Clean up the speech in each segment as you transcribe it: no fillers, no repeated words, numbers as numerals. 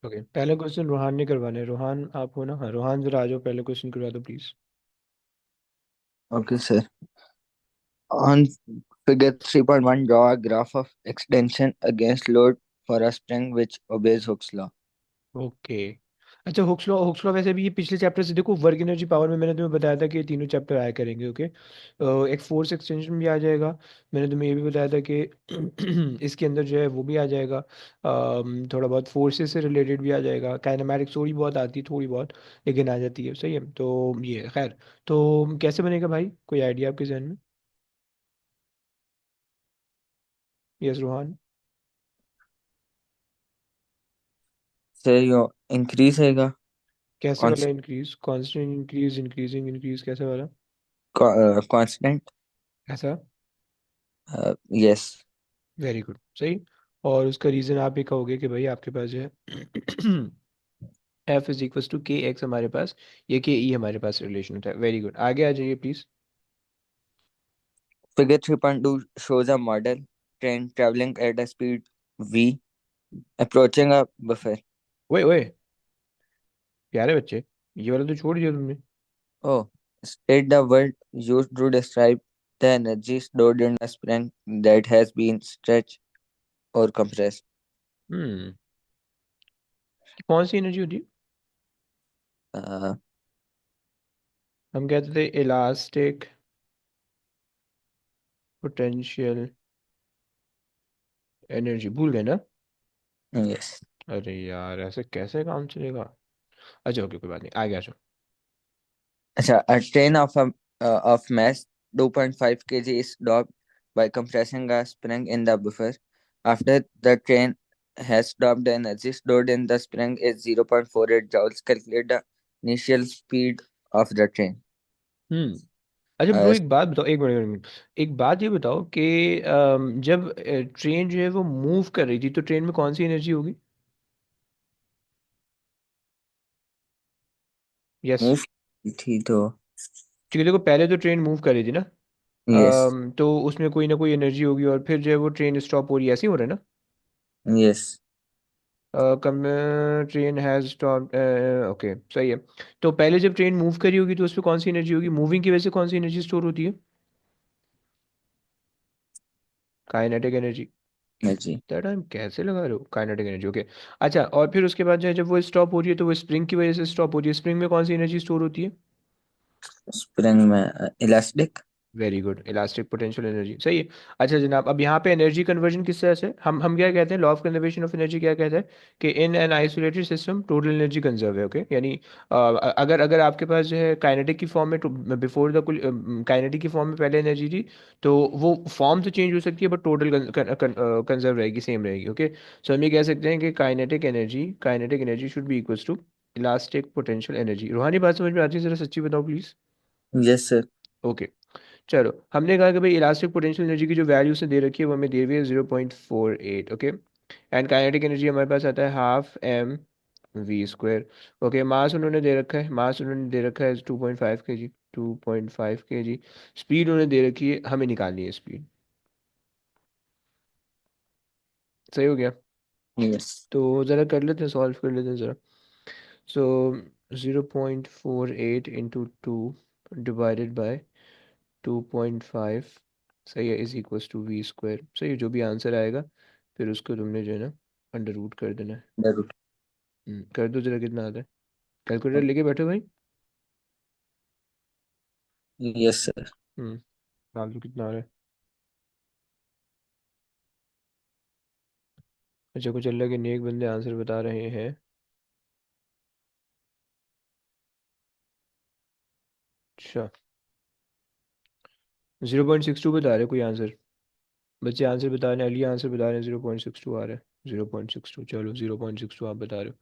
Okay, पहला question Ruhaan ने करवाना है। रूहान आप हो ना? हाँ रूहान, जरा आ जाओ, पहले क्वेश्चन करवा दो please. Okay, sir. On figure 3.1, draw a graph of extension against load for a spring which obeys Hooke's law. Okay. अच्छा, हुक्स लॉ वैसे भी ये पिछले चैप्टर से देखो, वर्क एनर्जी पावर में मैंने तुम्हें बताया था कि ये तीनों चैप्टर आया करेंगे। ओके, एक फोर्स एक्सटेंशन भी आ जाएगा। मैंने तुम्हें ये भी बताया था कि इसके अंदर जो है वो भी आ जाएगा। थोड़ा बहुत फोर्सेस से रिलेटेड भी आ जाएगा। काइनेमैटिक्स थोड़ी बहुत आती है, थोड़ी बहुत, लेकिन आ जाती है। सही है, तो ये खैर। तो कैसे बनेगा भाई, कोई आइडिया आपके जहन में? Yes Rohan. Sir, you increase हैगा कैसे वाला constant, increase? Constant increase, increasing increase, कैसे वाला? constant. ऐसा? Yes. वेरी गुड, सही। और उसका रीज़न आप ये कहोगे कि भाई आपके पास जो है एफ इज इक्वल टू के एक्स हमारे पास, ये के ई हमारे पास रिलेशन होता है। वेरी गुड, आगे आ जाइए please. Figure 3.2 shows a model train traveling at a speed v approaching a buffer. ओए ओए, प्यारे बच्चे, ये वाला तो छोड़ दिया तुमने। Oh, state the word used to describe the energy stored in a spring that has been stretched or compressed. हम्म, कौन सी एनर्जी होती है? Uh, हम कहते थे इलास्टिक पोटेंशियल एनर्जी, भूल गए ना? yes. अरे यार, ऐसे कैसे काम चलेगा? अच्छा ओके, कोई बात नहीं, आगे आ जाओ। A train of mass 2.5 kg is stopped by compressing a spring in the buffer. After the train has stopped, the energy stored in the spring is 0.48 joules. Calculate the initial speed of the train. हम्म। अच्छा bro, Uh, एक बात बताओ, एक minute, एक बात ये बताओ कि जब ट्रेन जो है वो मूव कर रही थी, तो ट्रेन में कौन सी एनर्जी होगी? यस। move थी तो ठीक है, देखो पहले तो ट्रेन मूव कर रही थी ना। yes, तो उसमें कोई ना कोई एनर्जी होगी, और फिर जो है वो ट्रेन स्टॉप हो रही है, ऐसे ही हो रहा है ना? yes, come train has stop, okay सही है। तो पहले जब ट्रेन मूव करी होगी तो उस पर कौन सी एनर्जी होगी? मूविंग की वजह से कौन सी एनर्जी स्टोर होती है? Kinetic energy. energy. टाइम कैसे लगा रहे हो, काइनेटिक एनर्जी, ओके। अच्छा, और फिर उसके बाद जो है जब वो स्टॉप हो रही है तो वो स्प्रिंग की वजह से स्टॉप हो रही है। स्प्रिंग में कौन सी एनर्जी स्टोर होती है? Spring में elastic. Very good, elastic potential energy, सही है। अच्छा जनाब, अब यहाँ पे एनर्जी कन्वर्जन किस तरह से, हम क्या कहते हैं, law of conservation of energy क्या कहता है कि in an isolated system total energy conserve है। ओके, यानी अगर अगर आपके पास जो है काइनेटिक की फॉर्म में बिफोर द काइनेटिक की फॉर्म में पहले एनर्जी थी, तो वो फॉर्म तो चेंज हो सकती है बट टोटल कंजर्व रहेगी, सेम रहेगी। ओके, सो हम ये कह सकते हैं कि kinetic energy should be equals to elastic potential energy. रूहानी बात समझ में आती है? जरा सच्ची बताओ प्लीज। Yes, sir. ओके, चलो हमने कहा कि भाई इलास्टिक पोटेंशियल एनर्जी की जो वैल्यू उसने दे रखी है वो हमें दे हुई है 0.48। ओके, एंड काइनेटिक एनर्जी हमारे पास आता है half M we square. Okay, mass उन्होंने दे रखा है, मास उन्होंने दे रखा है 2.5 kg, 2.5 kg। स्पीड उन्होंने दे रखी है, हमें निकालनी है स्पीड। सही हो गया? Yes. तो ज़रा कर लेते हैं, सॉल्व कर लेते हैं ज़रा। So 0.48 into two divided by 2.5, सही है, is equals to v square. सही है, जो भी आंसर आएगा फिर उसको तुमने जो है ना अंडर रूट कर देना है। Darut. कर दो जरा, कितना आता है? कैलकुलेटर लेके बैठो भाई। Yes, sir. डाल दो, कितना आ रहा है? अच्छा, कुछ अल्लाह के नेक बंदे आंसर बता रहे हैं। अच्छा, 0.62 बता रहे कोई आंसर? बच्चे आंसर बता रहे हैं, अली आंसर बता रहे हैं 0.62 आ रहा है। 0.62, चलो 0.62 आप बता रहे हो,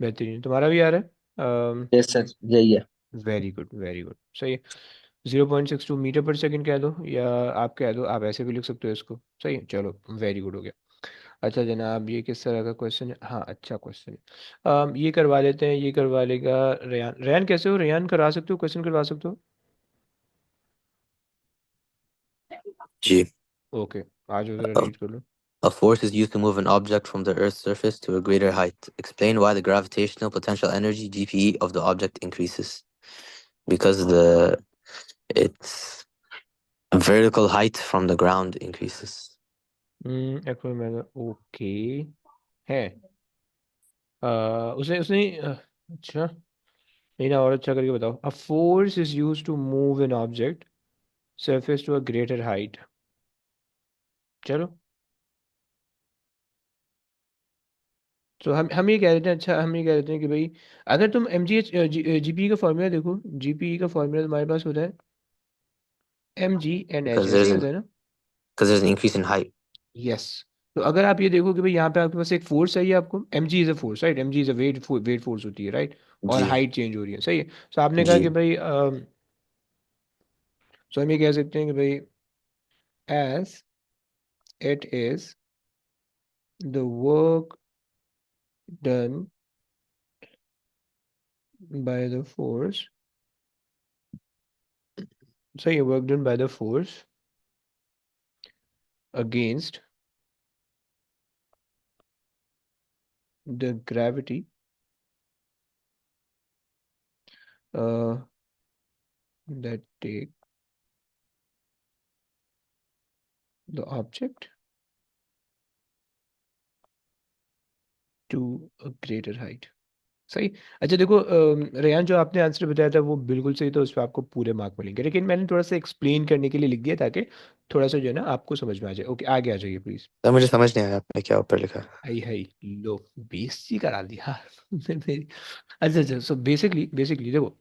बेहतरीन। तुम्हारा भी आ रहा है? Yes, sir. यही है. वेरी गुड, वेरी गुड, सही है। 0.62 मीटर पर सेकंड कह दो, या आप कह दो, आप ऐसे भी लिख सकते हो इसको। सही है, चलो वेरी गुड हो गया। अच्छा जनाब, ये किस तरह का क्वेश्चन है? हाँ अच्छा क्वेश्चन है। ये करवा लेते हैं, ये करवा लेगा रेयान। रेयान कैसे हो? रेयान करा सकते हो, क्वेश्चन करवा सकते हो? जी. ओके, आ जाओ जरा रीड कर लो। A force is used to move an object from the Earth's surface to a greater height. Explain why the gravitational potential energy (GPE) of the object increases. Because the its vertical height from the ground increases. Okay है। उसने उसने अच्छा, नहीं ना, और अच्छा करके बताओ। A force is use to move an object surface to a greater height. चलो, तो हम ये कह रहे थे, अच्छा हम ये कह रहे थे कि भाई अगर तुम एम जी एच जीपी का फॉर्मूला देखो, जीपी का फॉर्मूला तुम्हारे पास होता है M G N H, Because ऐसे there's ही an होता है ना? because there's an increase in height. Yes. तो अगर आप ये देखो कि भाई यहाँ पे आपके पास एक फोर्स है, आपको M G is a force, right? M G is a weight force होती है, राइट? और G हाइट चेंज हो रही है, सही है। तो आपने कहा कि G. भाई सो हम ये कह सकते हैं कि भाई as it is the work done by the force, सही है, work done by the force against the gravity that take the object to a greater height। सही। अच्छा देखो रेयान, जो आपने आंसर बताया था वो बिल्कुल सही, तो उस पर आपको पूरे मार्क मिलेंगे, लेकिन मैंने थोड़ा सा एक्सप्लेन करने के लिए लिख दिया ताकि थोड़ा सा जो है ना आपको समझ में आ जाए। ओके, आगे आ जाइए प्लीज। तो मुझे समझ नहीं आया आपने क्या ऊपर लिखा है। आई हाई, लो, बेइज्जती करा दिया मेरी। अच्छा अच्छा, सो बेसिकली बेसिकली देखो,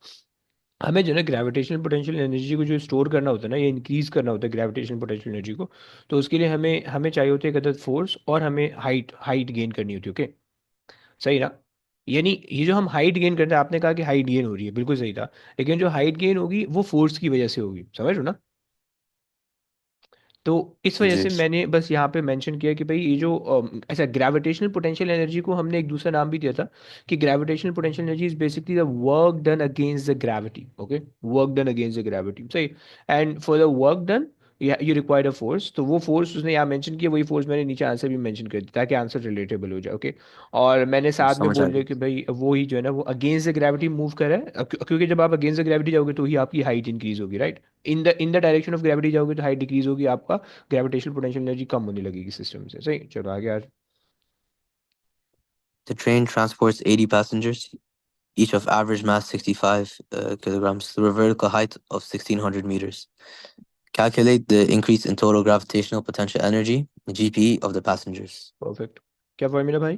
हमें जो है ना ग्रेविटेशनल पोटेंशियल एनर्जी को जो स्टोर करना होता है ना, ये इंक्रीज करना होता है ग्रेविटेशनल पोटेंशियल एनर्जी को। तो उसके लिए हमें हमें चाहिए होती है एक अदद फोर्स, और हमें हाइट हाइट गेन करनी होती है। ओके, सही ना? यानी ये जो हम हाइट गेन करते हैं, आपने कहा कि हाइट गेन हो रही है, बिल्कुल सही था। लेकिन जो हाइट गेन होगी वो फोर्स की वजह से होगी, समझ रहे हो ना? तो इस वजह जी। से मैंने बस यहाँ पे मेंशन किया कि भाई ये जो ऐसा ग्रेविटेशनल पोटेंशियल एनर्जी को हमने एक दूसरा नाम भी दिया था कि gravitational potential energy is basically the work done against the gravity. Okay, work done against the gravity, सही। And for the work done you required a force, तो वो फोर्स उसने यहाँ मेंशन किया, वही फोर्स मैंने नीचे आंसर भी मेंशन कर दिया ताकि आंसर रिलेटेबल हो जाए। ओके, और मैंने साथ में समझ आ बोल दिया गई। कि भाई वो ही जो है ना वो अगेंस्ट द ग्रेविटी मूव कर रहा है, क्योंकि जब आप अगेंस्ट द ग्रेविटी जाओगे तो ही आपकी हाइट इंक्रीज होगी, right? In the direction of gravity जाओगे तो हाइट डिक्रीज होगी, आपका ग्रेविटेशनल पोटेंशियल एनर्जी कम होने लगेगी सिस्टम से, सही। चलो आगे यार। The train transports 80 passengers, each of average mass 65 kilograms, through a vertical height of 1600 meters. Calculate the increase in total gravitational potential energy (GPE) of the passengers. Perfect. क्या formula भाई?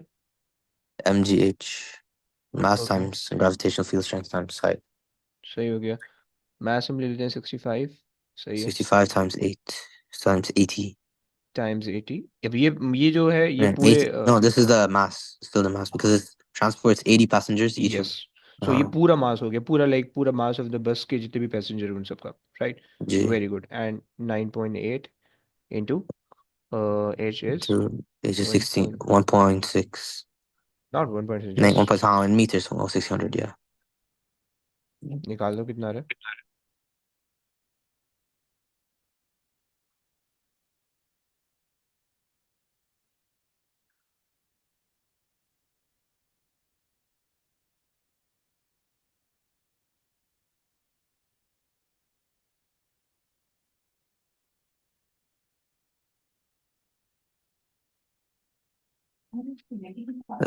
mgh, mass okay, times gravitational field strength times height. सही हो गया। Maths हम ले लेते हैं 65, सही है, 65 times 8 times 80. टाइम्स 80। अब ये जो है ये And पूरे 80. No, this is the mass. Still the mass because it transports 80 passengers each yes, of. सो ये Uh, पूरा मास हो गया, पूरा लाइक पूरा मास ऑफ द बस के जितने भी पैसेंजर उन सबका, right? G very good. And 9.8 into H is to age is 1 16, point, 1.6. Not 1.6, No, just 1 how in meters, oh, 600, yeah. निकाल दो कितना आ रहा है।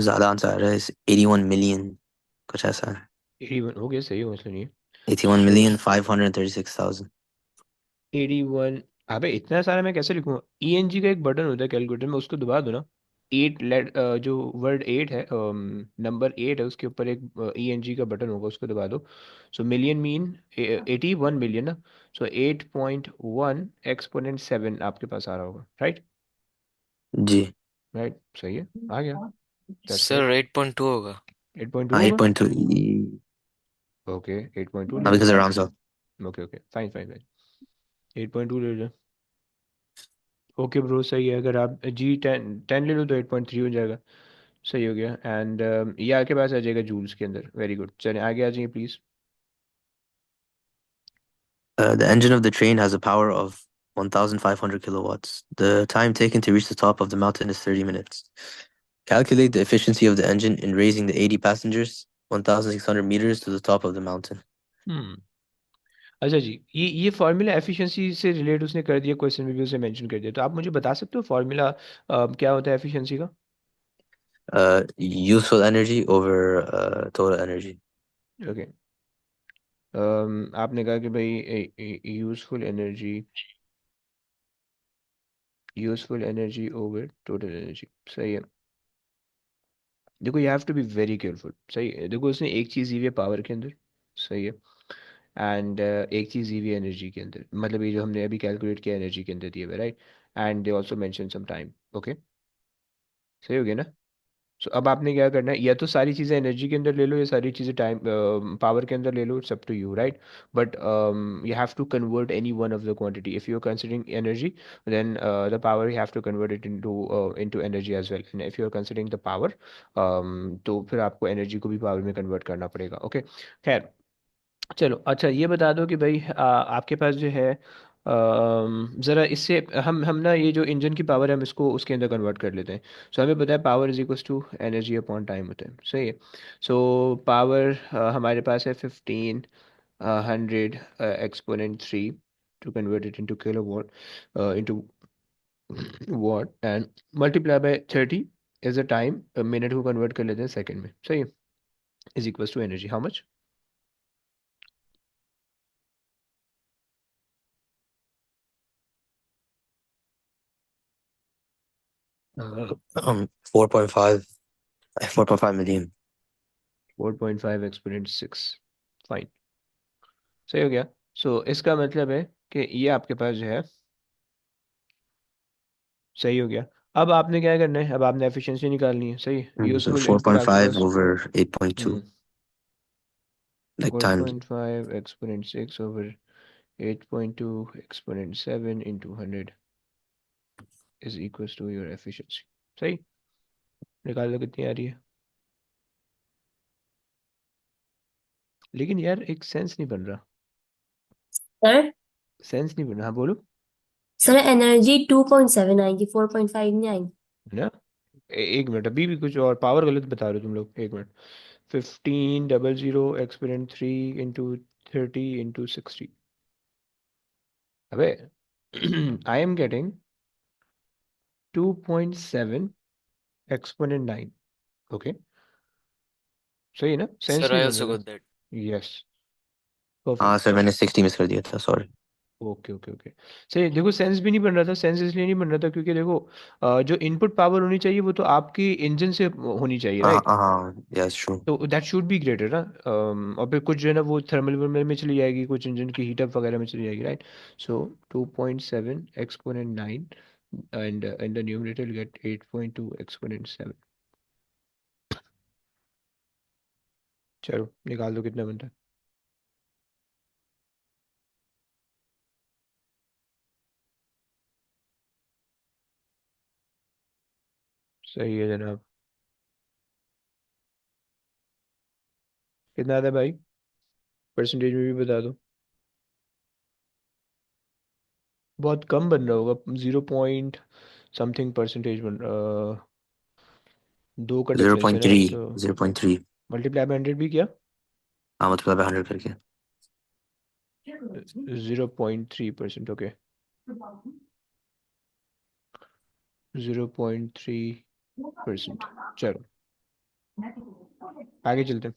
ज़्यादा आंसर आ रहा है is 81 million कुछ ऐसा है 81 हो गया, सही हो, मसला नहीं है। 81 सो million 536,000. 81, अबे इतना सारा मैं कैसे लिखूंगा? ईएनजी का एक बटन होता है कैलकुलेटर में, उसको दबा दो ना। एट लेट जो वर्ड एट है, नंबर एट है, उसके ऊपर एक ईएनजी का बटन होगा, उसको दबा दो। सो मिलियन मीन 81 मिलियन ना। सो 8.1 एक्सपोनेंट 7 आपके पास आ रहा होगा, राइट? जी राइट, सही है, आ गया। That's sir good. 8.2 होगा। 8.2 हाँ होगा। 8.2 ओके, 8.2 ले हाँ because लेते it हैं। rounds up. Okay okay, fine fine fine, 8.2 ले लेते हैं। ओके ब्रो, सही है। अगर आप जी टेन टेन ले लो तो 8.3 हो जाएगा, सही हो गया। एंड ये आपके पास आ जाएगा जूल्स के अंदर, वेरी गुड। चलिए आगे आ जाइए please. The engine of the train has a power of 1,500 kilowatts. The time taken to reach the top of the mountain is 30 minutes. Calculate the efficiency of the engine in raising the 80 passengers 1,600 meters to the top of the mountain. हम्म अच्छा जी, ये formula efficiency से relate उसने कर दिया, question में भी उसे mention कर दिया, तो आप मुझे बता सकते हो फार्मूला क्या होता है एफिशिएंसी का? Useful energy over total energy. Okay, आपने कहा कि भाई useful energy over total energy, सही है। देखो you have to be very careful, सही है। देखो उसने एक चीज़ दी हुई है पावर के अंदर, सही है, एंड एक चीज़ दी हुई है एनर्जी के अंदर, मतलब ये जो हमने अभी कैलकुलेट किया एनर्जी के अंदर दिया हुआ है, right, and they also mention some time. Okay, सही हो गया ना? सो अब आपने क्या करना है, या तो सारी चीज़ें एनर्जी के अंदर ले लो या सारी चीज़ें टाइम पावर के अंदर ले लो, it's up to you, right, but you have to convert any one of the quantity. If you are considering energy, then the power you have to convert it into energy as well, and if you are considering the power, तो फिर आपको energy को भी power में convert करना पड़ेगा। Okay, खैर, चलो अच्छा ये बता दो कि भाई आपके पास जो है ज़रा इससे हम ना ये जो इंजन की पावर है हम इसको उसके अंदर कन्वर्ट कर लेते हैं। सो हमें पता है power is equals to energy upon time होता है, सही है। सो पावर हमारे पास है 1500 exponent 3 to convert it into kilo watt into watt, and multiply by 30 is the time, minute को कन्वर्ट कर लेते हैं सेकंड में, सही है, is equals to energy how much? 4.5 4.5 million. 4.5 exponent 6, fine, सही हो गया। सो इसका मतलब है कि ये आपके पास जो है सही हो गया। अब आपने क्या करना है, अब आपने एफिशिएंसी निकालनी है, सही, So यूजफुल इनपुट आपके 4.5 पास। over 8.2, hmm like four times. Point five exponent 6 over 8.2 exponent 7 into 100 is equals to your efficiency, सही, निकाल लो कितनी आ रही है। लेकिन यार एक सेंस नहीं बन रहा, सर सेंस नहीं बन रहा, हाँ बोलो। सर एनर्जी 2.7 आएगी, 4.5 नहीं आएगी। है ना, एक मिनट, अभी भी कुछ और पावर गलत बता रहे हो तुम लोग, एक मिनट। 1500 एक्सपोनेंट 3 इंटू 30 इंटू 60, अबे I am getting 2.7 exponent 9। Okay, सही है ना, सेंस Sir, नहीं I बन also रहा got था। that. यस, हाँ परफेक्ट। सर, मैंने 60 मिस कर दिया था, सॉरी. ओके ओके ओके, सही। देखो सेंस भी नहीं बन रहा था, सेंस इसलिए नहीं बन रहा था क्योंकि देखो जो इनपुट पावर होनी चाहिए वो तो आपकी इंजन से होनी चाहिए, हाँ राइट, हाँ, यस ट्रू. तो दैट शुड बी ग्रेटर ना। और फिर कुछ जो है ना वो थर्मल वर्मल में चली जाएगी, कुछ इंजन की हीटअप वगैरह में चली जाएगी, right. So 2.7 exponent 9 and in the numerator you get 8.2 exponent 7। चलो निकाल दो कितना बनता है। सही है जनाब, कितना आता है भाई, परसेंटेज में भी बता दो। बहुत कम बन रहा होगा, 0 पॉइंट समथिंग परसेंटेज बन रहा, दो का डिफरेंस है ना, 0.3. तो 0.3. मल्टीप्लाई बाय 100 भी किया, हाँ, मतलब 100 करके. 0.3%, ओके, 0.3%। चलो आगे चलते हैं,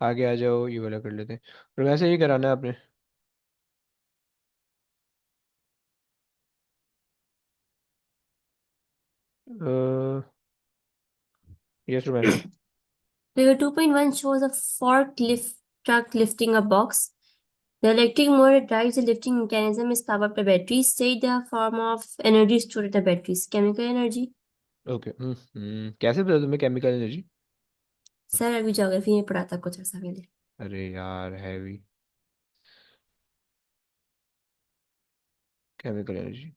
आगे आ जाओ, ये वाला कर लेते हैं, और वैसे ही कराना है आपने। Yes रोमैन। Figure 2.1 shows a forklift truck lifting a box. The electric motor drives the lifting mechanism is powered by batteries. Say the form of energy stored at the batteries. Chemical energy. Okay, कैसे पता तुम्हें chemical energy? Sir अभी geography में पढ़ा था कुछ ऐसा पहले। अरे यार हैवी, केमिकल एनर्जी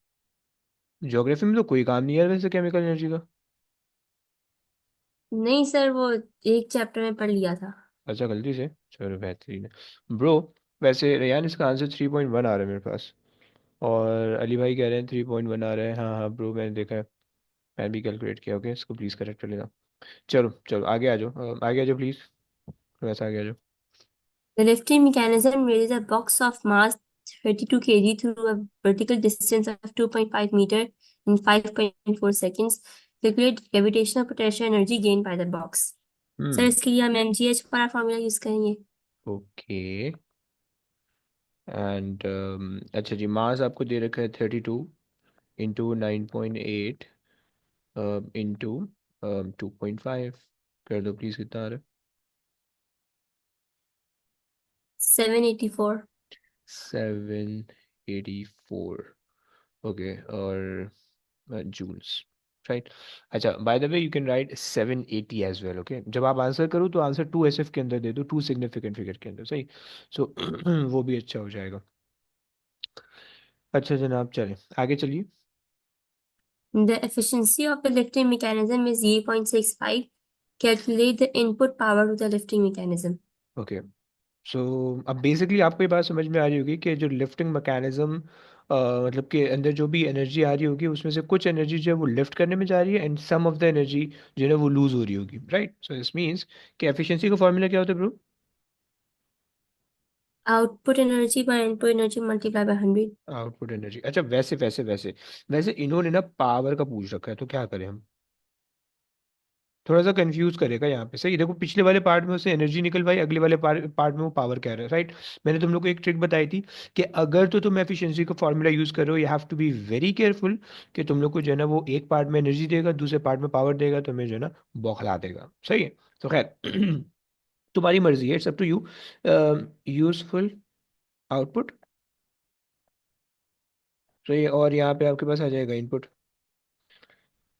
ज्योग्राफी में तो कोई काम नहीं है वैसे केमिकल एनर्जी का। नहीं सर, वो एक चैप्टर में पढ़ लिया था। अच्छा गलती से, चलो बेहतरीन है ब्रो। वैसे रेयान इसका आंसर 3.1 आ रहा है मेरे पास, और अली भाई कह रहे हैं 3.1 आ रहा है। हाँ हाँ ब्रो, मैंने देखा है, मैंने भी कैलकुलेट किया। ओके, इसको प्लीज़ करेक्ट कर लेना। चलो चलो आगे आ जाओ, आगे आ जाओ प्लीज़, थोड़ा सा आगे आ जाओ। The lifting mechanism raises a box of mass 32 kg through a vertical distance of 2.5 meter in 5.4 seconds. Calculate gravitational potential energy gained by the box. Sir इसके लिए हम mgh वाला फॉर्मूला यूज करेंगे। ओके, एंड अच्छा जी, मास आपको दे रखा है 32 इंटू 9.8 इंटू 2.5, कर दो प्लीज़, कितना आ रहा है? 784। 784। ओके, और जूल्स, राइट। अच्छा, by the way you can write 780 as well. Okay, जब आप आंसर करो तो आंसर 2 SF के अंदर दे दो, 2 सिग्निफिकेंट फिगर के अंदर, सही। सो वो भी अच्छा हो जाएगा। अच्छा जनाब, चलें आगे चलिए। The efficiency of the lifting mechanism is 0.65. Calculate the input power to the lifting mechanism. Okay, so अब बेसिकली आपको ये बात समझ में आ रही होगी कि जो लिफ्टिंग मैकेनिज्म, मतलब के अंदर जो भी एनर्जी आ रही होगी उसमें से कुछ एनर्जी जो है वो लिफ्ट करने में जा रही है, and some of the energy जो है ना वो लूज हो रही होगी, राइट। सो दिस मीन्स कि एफिशिएंसी का फॉर्मूला क्या होता है bro? Output energy by input energy multiplied by 100. Output energy. अच्छा, वैसे वैसे वैसे वैसे इन्होंने ना पावर का पूछ रखा है, तो क्या करें हम? थोड़ा सा कंफ्यूज करेगा यहाँ पे, सही। देखो पिछले वाले पार्ट में उससे एनर्जी निकलवाई, अगले वाले पार्ट में वो पावर कह रहा है, राइट। मैंने तुम लोग को एक ट्रिक बताई थी कि अगर तो तुम एफिशिएंसी का फॉर्मूला यूज करो, you have to be very careful कि तुम लोग को जो है ना वो एक पार्ट में एनर्जी देगा, दूसरे पार्ट में पावर देगा, तुम्हें जो है ना बौखला देगा, सही है। तो खैर तुम्हारी मर्जी है, it's up to you. Useful output, सही। और यहाँ पे आपके पास आ जाएगा इनपुट।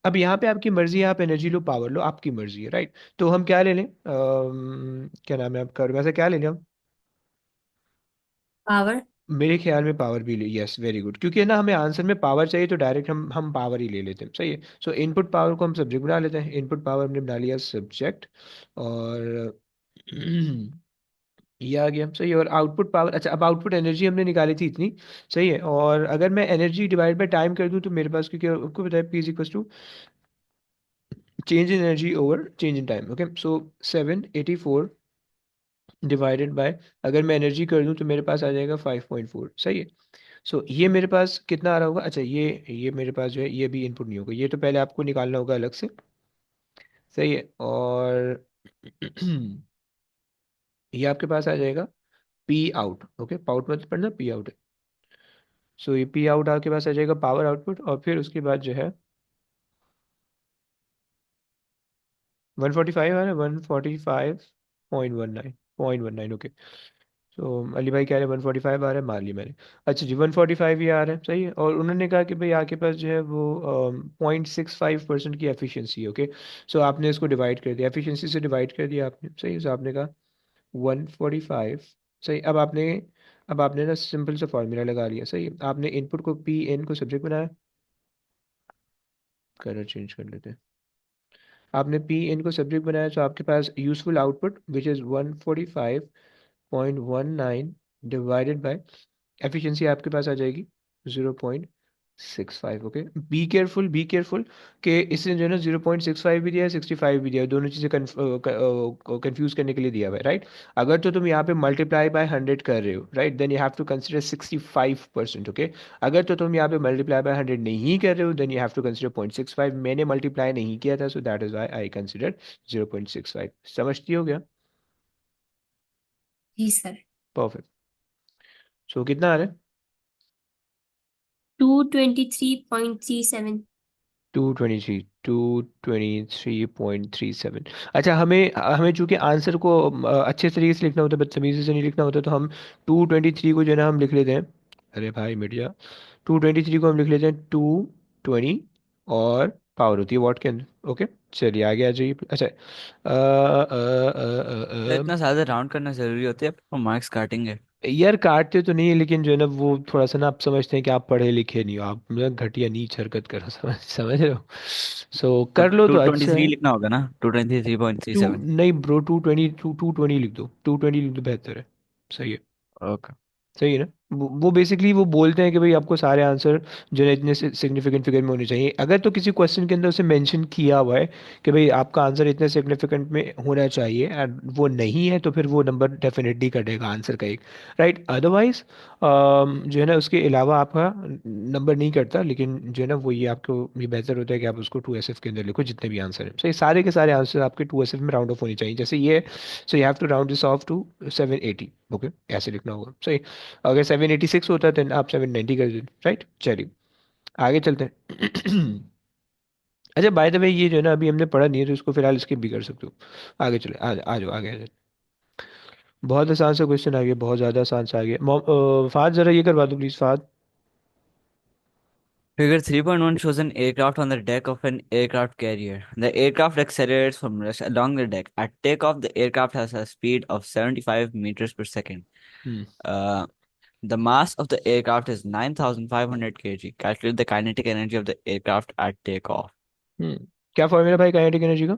अब यहाँ पे आपकी मर्जी है, आप एनर्जी लो पावर लो, आपकी मर्जी है, राइट। तो हम क्या ले लें, क्या नाम है आपका, वैसे क्या ले लें हम? Power. मेरे ख्याल में पावर भी ले, यस वेरी गुड, क्योंकि है ना हमें आंसर में पावर चाहिए, तो डायरेक्ट हम पावर ही ले लेते हैं, सही है। सो इनपुट पावर को हम सब्जेक्ट बना लेते हैं, इनपुट पावर हमने बना लिया सब्जेक्ट, और ये आ गया, सही है। और आउटपुट पावर, अच्छा अब आउटपुट एनर्जी हमने निकाली थी इतनी, सही है। और अगर मैं एनर्जी डिवाइड बाय टाइम कर दूं तो मेरे पास, क्योंकि आपको पता है P is equal to change in energy over change in time. Okay, so 784 divided by, अगर मैं एनर्जी कर दूं तो मेरे पास आ जाएगा 5.4, सही है। सो ये मेरे पास कितना आ रहा होगा? अच्छा, ये मेरे पास जो है ये भी इनपुट नहीं होगा, ये तो पहले आपको निकालना होगा अलग से, सही है। और ये आपके पास आ जाएगा पी आउट। ओके, पाउट मत पढ़ना, पी आउट है। सो ये पी आउट आपके पास आ जाएगा पावर आउटपुट, और फिर उसके बाद जो है 145 आ रहा है, 145.19, ओके। तो अली भाई कह रहे हैं 145 आ रहा है, मान लिया मैंने। अच्छा जी, 145 ही आ रहा है, सही है। और उन्होंने कहा कि भाई आपके पास जो है वो 0.65% की एफिशिएंसी है, ओके। सो आपने इसको डिवाइड कर दिया, एफिशिएंसी से डिवाइड कर दिया आपने, सही है। सो आपने कहा 145, सही। अब आपने ना सिंपल सा फॉर्मूला लगा लिया, सही है। आपने इनपुट को पी एन को सब्जेक्ट बनाया, कलर चेंज कर लेते हैं। आपने पी एन को सब्जेक्ट बनाया, तो आपके पास useful output which is 145.19 divided by efficiency आपके पास आ जाएगी 0.65। Okay, be careful, be careful कि इसने जो है ना 0.65 भी दिया है, 65 भी दिया है, दोनों चीज़ें कंफ्यूज करने के लिए दिया हुआ है, राइट। अगर तो तुम यहाँ पे मल्टीप्लाई बाय 100 कर रहे हो, right, then you have to consider 65%। Okay, अगर तो तुम यहाँ पे मल्टीप्लाई बाय 100 नहीं कर रहे हो, then you have to consider 0.65। मैंने मल्टीप्लाई नहीं किया था, so that is why I consider 0.65। समझती हो गया? जी सर। परफेक्ट। सो कितना आ रहा है? 223.37। 223.37। अच्छा, हमें हमें चूंकि आंसर को अच्छे तरीके से लिखना होता है, बदतमीजी से नहीं लिखना होता, तो हम 223 को जो है ना हम लिख लेते हैं। अरे भाई मिट गया। 223 को हम लिख लेते हैं 220, और पावर होती है वॉट के अंदर। ओके, चलिए आगे आ जाइए। अच्छा तो इतना ज्यादा राउंड करना जरूरी होता है, आपको मार्क्स काटेंगे। यार काटते तो नहीं है, लेकिन जो है ना वो थोड़ा सा ना आप समझते हैं कि आप पढ़े लिखे नहीं हो, आप मतलब घटिया नीच हरकत करो, समझ समझ रहे हो। सो तो कर लो टू तो ट्वेंटी अच्छा थ्री है। लिखना होगा ना, 223.37। नहीं ब्रो, 220, 220 लिख दो, 220 लिख दो, बेहतर है, सही है। ओके। सही है ना। वो बेसिकली वो बोलते हैं कि भाई आपको सारे आंसर जो है इतने सिग्निफिकेंट फिगर में होने चाहिए। अगर तो किसी क्वेश्चन के अंदर उसे मेंशन किया हुआ है कि भाई आपका आंसर इतने सिग्निफिकेंट में होना चाहिए एंड वो नहीं है, तो फिर वो नंबर डेफिनेटली कटेगा आंसर का एक। राइट, अदरवाइज जो है ना उसके अलावा आपका नंबर नहीं कटता। लेकिन जो है ना वो ये आपको ये बेहतर होता है कि आप उसको 2SF के अंदर लिखो जितने भी आंसर हैं। सो ये सारे के सारे आंसर आपके 2SF में राउंड ऑफ होने चाहिए, जैसे ये। So you have to round this off to 780। Okay, ऐसे लिखना होगा। सही। अगर 786 होता है तो आप 790 कर देते। राइट, चलिए आगे चलते हैं। अच्छा, बाय द वे ये जो है ना अभी हमने पढ़ा नहीं है तो इसको फिलहाल स्किप भी कर सकते हो। आगे चले, आ जाओ आगे आ जाओ। बहुत आसान सा क्वेश्चन आ गया, बहुत ज़्यादा आसान सा आ गया। फाद ज़रा ये करवा दो please, Fahd. Figure 3.1 shows an aircraft on the deck of an aircraft carrier. The aircraft accelerates from rest along the deck. At takeoff, the aircraft has a speed of 75 meters per second. Hmm. Uh, the mass of the aircraft is 9,500 kg. Calculate the kinetic energy of the aircraft at takeoff. हम्म। क्या formula भाई kinetic energy का?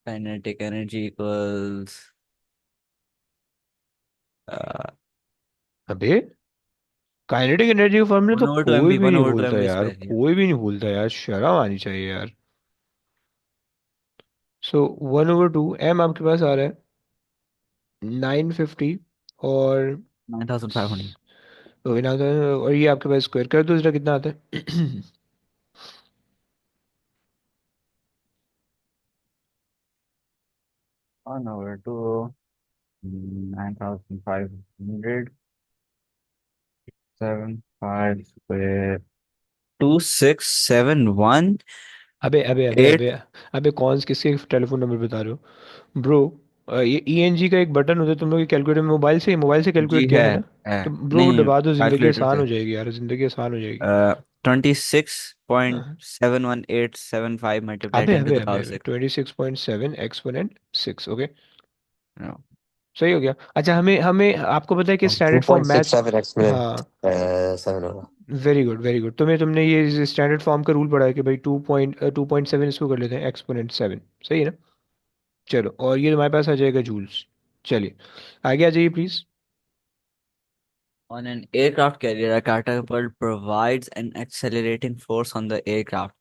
Kinetic energy equals uh, अबे, kinetic energy का formula 1 तो over 2 कोई mv, भी 1 नहीं over 2 भूलता mv यार, square. Yeah. कोई भी नहीं भूलता यार, शर्म आनी चाहिए यार। सो 1/2 m आपके पास आ रहा है 950, और 9,500. और ये आपके पास स्क्वायर कर दो, दूसरा कितना आता है? 1 over 2, 9,500, 7, 5 square. 2671 अबे अबे अबे 8. अबे अबे, कौन किसके टेलीफोन नंबर बता रहे हो ब्रो? ये ENG का एक बटन होता है, तुम लोग कैलकुलेटर में मोबाइल से जी कैलकुलेट किया है ना? है तो ब्रो नहीं, दबा दो, जिंदगी कैलकुलेटर आसान से। हो जाएगी यार, जिंदगी आसान हो जाएगी। 26.71,875 मल्टीप्लाई अबे 10 to अबे the अबे power अबे, 6. 26.7 एक्सपोनेंट 6। Okay, No. सही हो गया। अच्छा, हमें हमें आपको पता है कि to standard form point math. Six seven exponent हाँ, 7 होगा। Very good very good. तुमने ये स्टैंडर्ड फॉर्म का रूल पढ़ा है कि भाई 2.7 इसको कर लेते हैं एक्सपोनेंट 7। सही है ना? चलो, और ये तुम्हारे पास आ जाएगा जूल्स। चलिए आगे आ जाइए please. On an aircraft carrier, a catapult provides an accelerating force on the aircraft.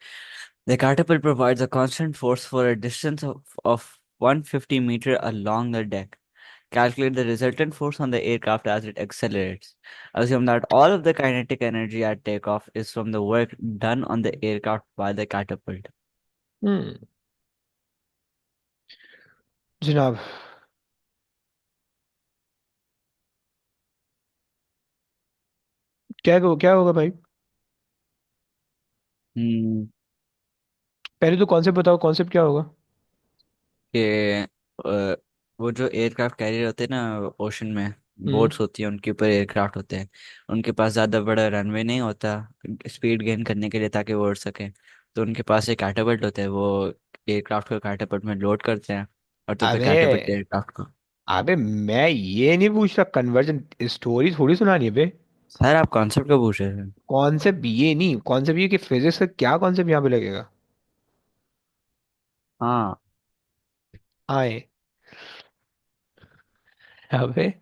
The catapult provides a constant force for a distance of 150 meter along the deck. Calculate the resultant force on the aircraft as it accelerates. Assume that all of the kinetic energy at takeoff is from the work done on the aircraft by the catapult. हम्म, जनाब, क्या होगा भाई? हम्म पहले तो concept बताओ, concept क्या होगा? कि वो जो एयरक्राफ्ट कैरियर होते हैं ना ओशन में, हम्म। बोट्स होती हैं, उनके ऊपर एयरक्राफ्ट होते हैं। उनके पास ज़्यादा बड़ा रनवे नहीं होता स्पीड गेन करने के लिए ताकि वो उड़ सके। तो उनके पास एक कैटापल्ट होता है, वो एयरक्राफ्ट को कैटापल्ट में लोड करते हैं और तो फिर अबे कैटापल्ट एयरक्राफ्ट को। अबे, मैं ये नहीं पूछ रहा, कन्वर्जन स्टोरी थोड़ी सुनानी है बे। सर आप कॉन्सेप्ट का पूछ रहे हैं। कॉन्सेप्ट ये नहीं, कॉन्सेप्ट ये कि फिजिक्स का क्या कॉन्सेप्ट यहाँ पे लगेगा? हाँ। आए, अबे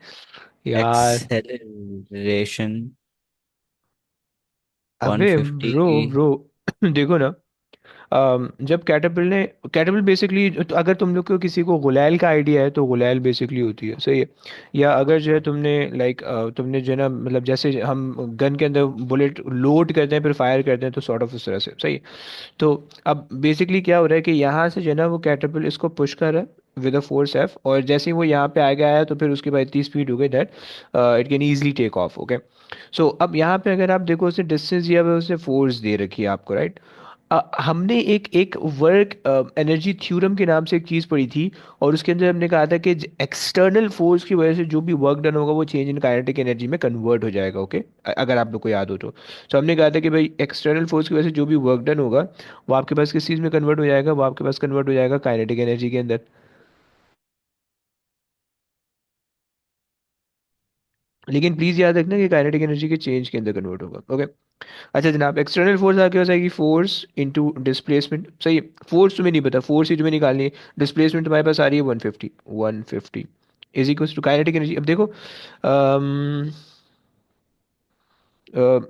यार, एक्सेलरेशन अबे 150। ब्रो ब्रो, देखो ना, जब कैटरपिल बेसिकली, अगर तुम लोग को किसी को गुलैल का आइडिया है तो गुलैल बेसिकली होती है, सही है। या अगर जो है तुमने लाइक तुमने जो है ना, मतलब जैसे हम गन के अंदर बुलेट लोड करते हैं फिर फायर करते हैं, तो सॉर्ट ऑफ उस तरह से, सही है। तो अब बेसिकली क्या हो रहा है कि यहाँ से जो है ना वो कैटरपिल इसको पुश कर रहा है विद अ फोर्स एफ, और जैसे ही वो यहाँ पे आगे आया तो फिर उसके बाद इतनी स्पीड हो गई that it can easily take off. Okay, so अब यहाँ पे अगर आप देखो, उसने डिस्टेंस दिया हुआ है, उसने फोर्स दे रखी है आपको, राइट। हमने एक एक वर्क एनर्जी थ्योरम के नाम से एक चीज़ पढ़ी थी, और उसके अंदर हमने कहा था कि एक्सटर्नल फोर्स की वजह से जो भी वर्क डन होगा वो चेंज इन काइनेटिक एनर्जी में कन्वर्ट हो जाएगा। ओके, अगर आप लोग को याद हो तो हमने कहा था कि भाई एक्सटर्नल फोर्स की वजह से जो भी वर्क डन होगा वो आपके पास किस चीज़ में कन्वर्ट हो जाएगा? वो आपके पास कन्वर्ट हो जाएगा काइनेटिक एनर्जी के अंदर। लेकिन प्लीज़ याद रखना कि काइनेटिक एनर्जी के चेंज के अंदर कन्वर्ट होगा। ओके, अच्छा जनाब, एक्सटर्नल फोर्स आपके पास आएगी फोर्स इनटू डिस्प्लेसमेंट, सही है। फोर्स तुम्हें नहीं पता, फोर्स ही तुम्हें निकालनी है। डिस्प्लेसमेंट तुम्हारे पास आ रही है 150, 150 is equal to kinetic energy. अब देखो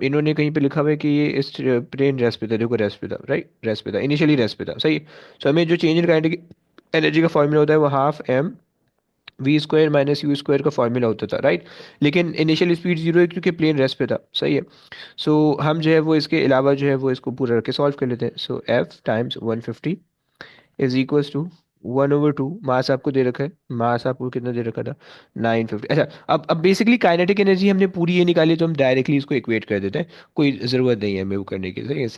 इन्होंने कहीं पे लिखा हुआ है कि ये इस प्लेन रेस्ट पे था, देखो रेस्ट पे था, राइट, रेस्ट पे था, इनिशियली रेस्ट पे था, सही। सो हमें जो चेंज इन काइनेटिक एनर्जी का फॉर्मूला होता है वो half M we square minus u square का फॉर्मूला होता था, राइट। लेकिन इनिशियल स्पीड जीरो है क्योंकि प्लेन रेस्ट पे था, सही है। सो हम जो है वो इसके अलावा जो है वो इसको पूरा रख के सॉल्व कर लेते हैं। So F times 150 is equals to 1/2। Mass आपको दे रखा है, मास आपको कितना दे रखा था, 950। अच्छा, अब बेसिकली काइनेटिक एनर्जी हमने पूरी ये निकाली, तो हम डायरेक्टली इसको इक्वेट कर देते हैं, कोई ज़रूरत नहीं है हमें वो करने की, सही है।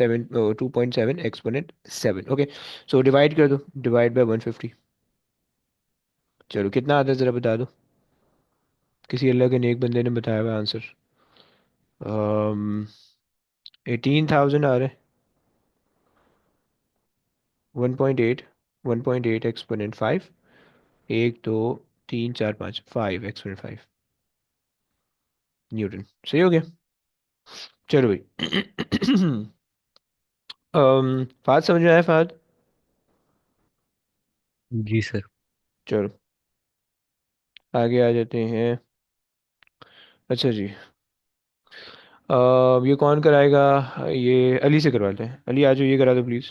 2.7 एक्सपोनेंट 7, ओके। सो डिवाइड कर दो, डिवाइड बाय 150। चलो कितना आता है ज़रा बता दो, किसी अल्लाह के नेक बंदे ने बताया हुआ आंसर। 18,000 आ रहा है। 1.8, 1.8 एक्सपोनेंट 5, 1 2 3 4 5, 5 एक्सपोनेंट 5 न्यूटन, सही हो गया। चलो भाई फाद समझ में आया फाद? जी सर। चलो आगे आ जाते हैं। अच्छा जी, ये कौन कराएगा? ये अली से करवाते हैं। अली आ जाओ, ये करा दो please.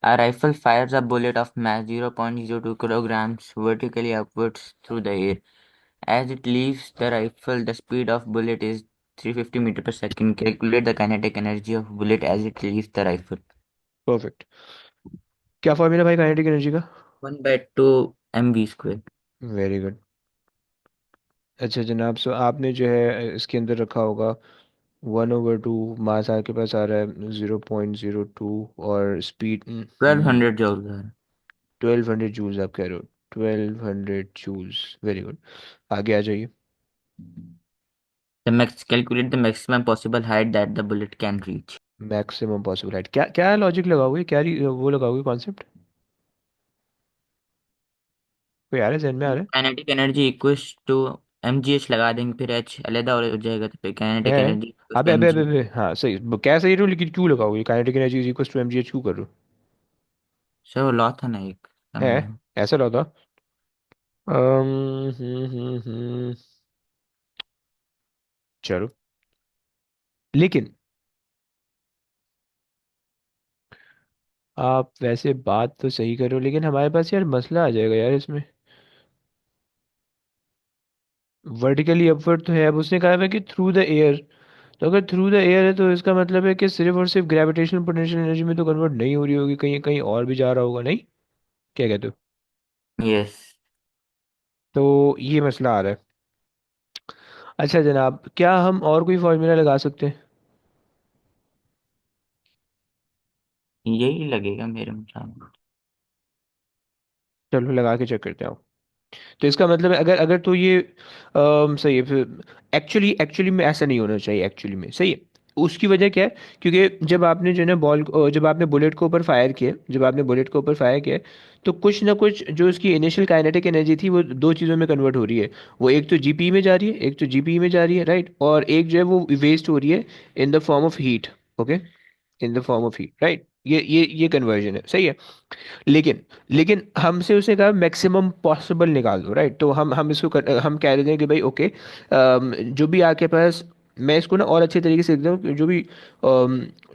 A rifle fires a bullet of mass 0.02 kilograms vertically upwards through the air. As it leaves the rifle, the speed of bullet is 350 meter per second. Calculate the kinetic energy of bullet as it leaves the rifle. Perfect. क्या formula भाई kinetic energy का? 1/2 mv square. Very good. अच्छा जनाब, सो आपने जो है इसके अंदर रखा होगा 1/2, मास आपके पास आ रहा है 0.02, और स्पीड 1200 joules. 1200 जूल्स आप कह रहे हो, 1200 जूल्स, वेरी गुड। आगे आ जाइए। The max calculate the maximum possible height that the bullet can reach. Maximum possible height, क्या क्या लॉजिक लगाओगे, क्या वो लगाओगे कॉन्सेप्ट, कोई आ रहा है जहन में आ रहा Kinetic energy equals to mgh लगा देंगे फिर h अलग हो जाएगा तो फिर है? kinetic energy equals अबे to अबे अबे mg. अबे, हाँ सही, क्या सही रहे हो, लेकिन क्यों लगाओगे kinetic energy is equal to m ji h, क्यों कर रहे हो? सर वो लॉ था ना एक है, समय. ऐसा लगा था। चलो, लेकिन आप वैसे बात तो सही कर रहे हो, लेकिन हमारे पास यार मसला आ जाएगा यार इसमें। वर्टिकली अपवर्ड तो है, अब उसने कहा है कि थ्रू द एयर। तो अगर थ्रू द एयर है तो इसका मतलब है कि सिर्फ और सिर्फ ग्रेविटेशनल पोटेंशियल एनर्जी में तो कन्वर्ट नहीं हो रही होगी, कहीं कहीं और भी जा रहा होगा, नहीं? क्या कहते हो? Yes. तो ये मसला आ रहा है। अच्छा जनाब, क्या हम और कोई फॉर्मूला लगा सकते हैं? यही लगेगा मेरे मुताबिक. चलो लगा के चेक करते हैं। तो इसका मतलब है, अगर अगर तो ये सही है फिर। एक्चुअली एक्चुअली में ऐसा नहीं होना चाहिए, एक्चुअली में सही है। उसकी वजह क्या है? क्योंकि जब आपने जो है ना जब आपने बुलेट को ऊपर फायर किया, जब आपने बुलेट को ऊपर फायर किया, तो कुछ ना कुछ जो उसकी इनिशियल काइनेटिक एनर्जी थी वो दो चीज़ों में कन्वर्ट हो रही है। वो एक तो जीपी में जा रही है, एक तो जीपी में जा रही है, राइट, और एक जो है वो वेस्ट हो रही है in the form of heat. Okay, in the form of heat, right. ये कन्वर्जन है, सही है। लेकिन लेकिन हमसे उसे कहा मैक्सिमम पॉसिबल निकाल दो, राइट। तो हम हम कह रहे थे कि भाई ओके, जो भी आपके पास, मैं इसको ना और अच्छे तरीके से लिख दूँ कि जो भी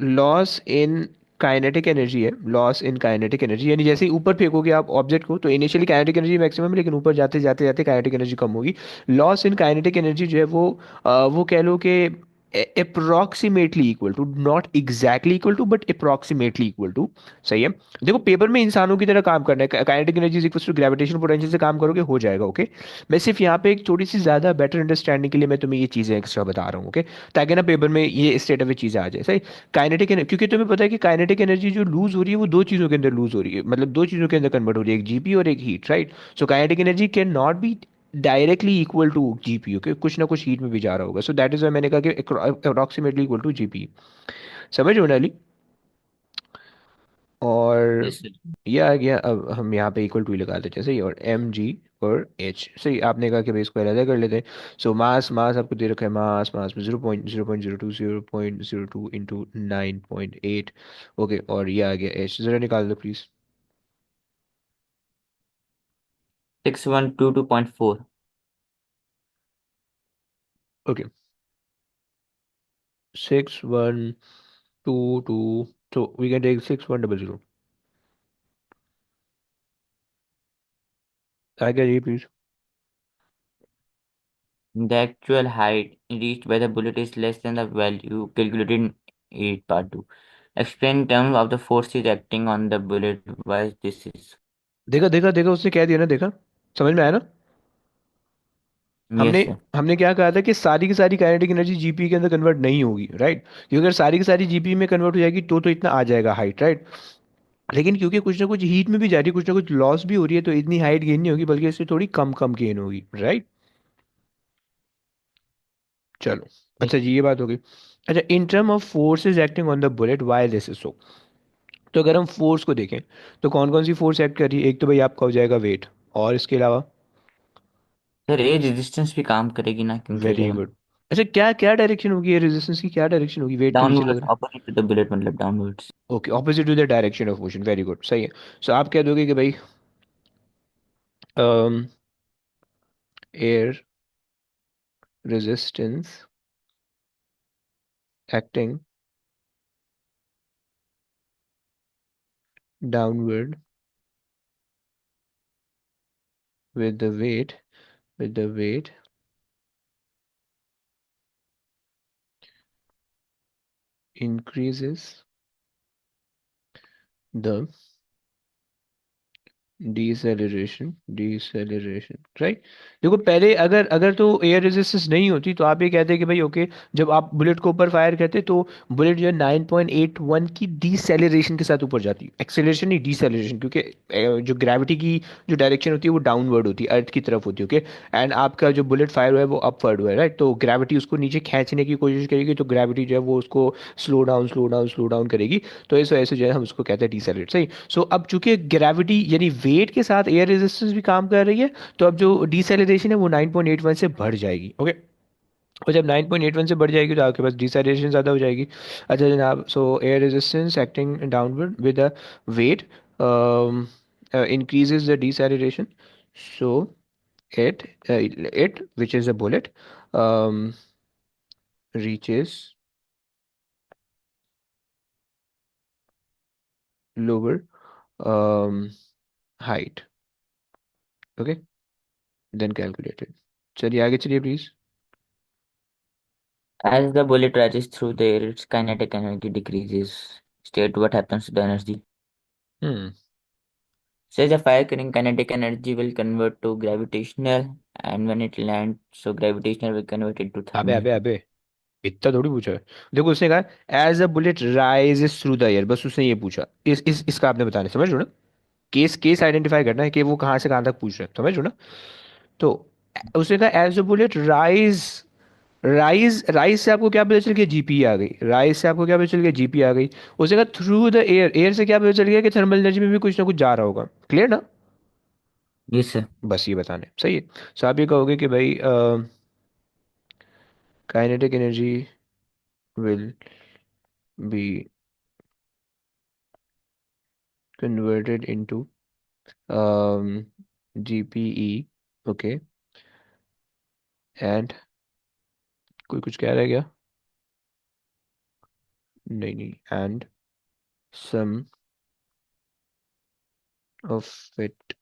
लॉस इन काइनेटिक एनर्जी है, लॉस इन काइनेटिक एनर्जी, यानी जैसे ही ऊपर फेंकोगे आप ऑब्जेक्ट को तो इनिशियली काइनेटिक एनर्जी मैक्सिमम है, लेकिन ऊपर जाते जाते जाते काइनेटिक एनर्जी कम होगी। लॉस इन काइनेटिक एनर्जी जो है वो कह लो कि approximately equal to, not exactly equal to but approximately equal to, सही है। देखो पेपर में इंसानों की तरह काम करना है, kinetic energy equal to gravitational potential से काम करोगे हो जाएगा, ओके। मैं सिर्फ यहाँ पे एक थोड़ी सी ज़्यादा बेटर अंडरस्टैंडिंग के लिए मैं तुम्हें ये चीज़ें एक्स्ट्रा बता रहा हूँ, ओके, ताकि ना पेपर में ये इस स्टेट में चीज़ें आ जाए, सही। काइनेटिक एनर्जी, क्योंकि तुम्हें पता है कि काइनेटिक एनर्जी जो लूज हो रही है वो दो चीज़ों के अंदर लूज हो रही है, मतलब दो चीज़ों के अंदर कन्वर्ट हो रही है, एक जीपी और एक heat, right. So kinetic energy can not be directly equal to GP, okay, कुछ ना कुछ हीट में भी जा रहा होगा। सो दैट इज वाई मैंने कहा कि अप्रोक्सीमेटली इक्वल टू जीपी। समझ हो ना अली? और Yes, sir. ये आ गया, अब हम यहाँ पे इक्वल टू ही लगा देते हैं, सही, और एम जी और एच, सही। आपने कहा कि भाई इसको अलग कर लेते हैं। सो मास मास आपको दे रखा है, मास मास में 0.02 इंटू 9.8, ओके, और ये आ गया एच, ज़रा निकाल दो please. 6122.4. Okay, 6122. So we can take 6100. I get it, please. The actual height reached by the bullet is less than the value calculated in 8 part 2. Explain in terms of the forces acting on the bullet why this is. देखा देखा देखा, उसने कह दिया ना, देखा, समझ में आया ना। हमने Yes, sir. हमने क्या कहा था कि सारी की सारी काइनेटिक एनर्जी जीपी के अंदर कन्वर्ट नहीं होगी, राइट। क्योंकि अगर सारी की सारी जीपी में कन्वर्ट हो जाएगी तो इतना आ जाएगा हाइट, राइट। लेकिन क्योंकि कुछ ना कुछ हीट में भी जा रही है, कुछ ना कुछ लॉस भी हो रही है, तो इतनी हाइट गेन नहीं होगी, बल्कि इससे थोड़ी कम कम गेन होगी, राइट। चलो, Yes. अच्छा जी, ये बात हो गई। अच्छा, in term of forces acting on the bullet why this is so. तो अगर हम फोर्स को देखें तो कौन कौन सी फोर्स एक्ट कर रही है? एक तो भाई आपका हो जाएगा वेट, और इसके अलावा? सर ये रेजिस्टेंस भी काम करेगी ना, क्योंकि वेरी अगर हम गुड। अच्छा, क्या क्या डायरेक्शन होगी ये रेजिस्टेंस की, क्या डायरेक्शन होगी वेट के पीछे डाउनवर्ड्स लग ऑपोजिट टू द बुलेट मतलब downwards. Okay, opposite to the direction of motion, very good, सही है। सो आप कह दोगे कि भाई air resistance acting downward with the weight with the weight increases the deceleration right. देखो, पहले अगर अगर तो एयर रेजिस्टेंस नहीं होती तो आप ये कहते कि भाई ओके, जब आप बुलेट को ऊपर फायर करते तो बुलेट जो है 9.81 की डिसएलरेशन के साथ ऊपर जाती है, एक्सेलरेशन नहीं, डिसएलरेशन, क्योंकि जो ग्रेविटी की जो डायरेक्शन होती है वो डाउनवर्ड होती है, अर्थ की तरफ होती है, ओके। एंड आपका जो बुलेट फायर हुआ है वो अपवर्ड हुआ है, राइट। तो ग्रेविटी उसको नीचे खींचने की कोशिश करेगी, तो ग्रेविटी जो है वो उसको slow down slow down slow down करेगी। तो इस वजह से जो है हम उसको कहते हैं डिसएलरेट, सही। सो अब चूंकि ग्रेविटी यानी वेट के साथ एयर रेजिस्टेंस भी काम कर रही है, तो अब जो डिसेलरेशन है वो 9.81 से बढ़ जाएगी, ओके। और जब 9.81 से बढ़ जाएगी तो आपके पास डिसेलरेशन ज़्यादा हो जाएगी। अच्छा जनाब, so air resistance acting downward with a weight increases the deceleration, so it which is a bullet um, reaches lower um, height, okay, then calculated। चलिए आगे चलिए please. as the bullet rises through the air, its kinetic energy decreases. State what happens to the energy. Hmm. Says a fire carrying kinetic energy will convert to gravitational, and when it lands, so gravitational will convert it to अबे thermal. अबे अबे, इतना थोड़ी पूछा है। देखो, उसने कहा as a bullet rises through the air, बस उसने ये पूछा, इस इसका आपने बताना है, समझ लो ना। केस केस आइडेंटिफाई करना है कि वो कहाँ से कहाँ तक पूछ रहा है, समझ लो ना। तो उसने कहा as a bullet rise, rise rise से आपको क्या पता चल गया? जीपी आ गई। राइज से आपको क्या पता चल गया? जीपी आ गई। उसने कहा थ्रू द एयर, एयर से क्या पता चल गया कि थर्मल एनर्जी में भी कुछ ना कुछ जा रहा होगा, क्लियर ना। Yes, sir. बस ये बताने, सही है। सो आप ये कहोगे कि भाई kinetic energy will be converted into GPE, okay, and कोई कुछ कह रहा है क्या? नहीं नहीं, and some of it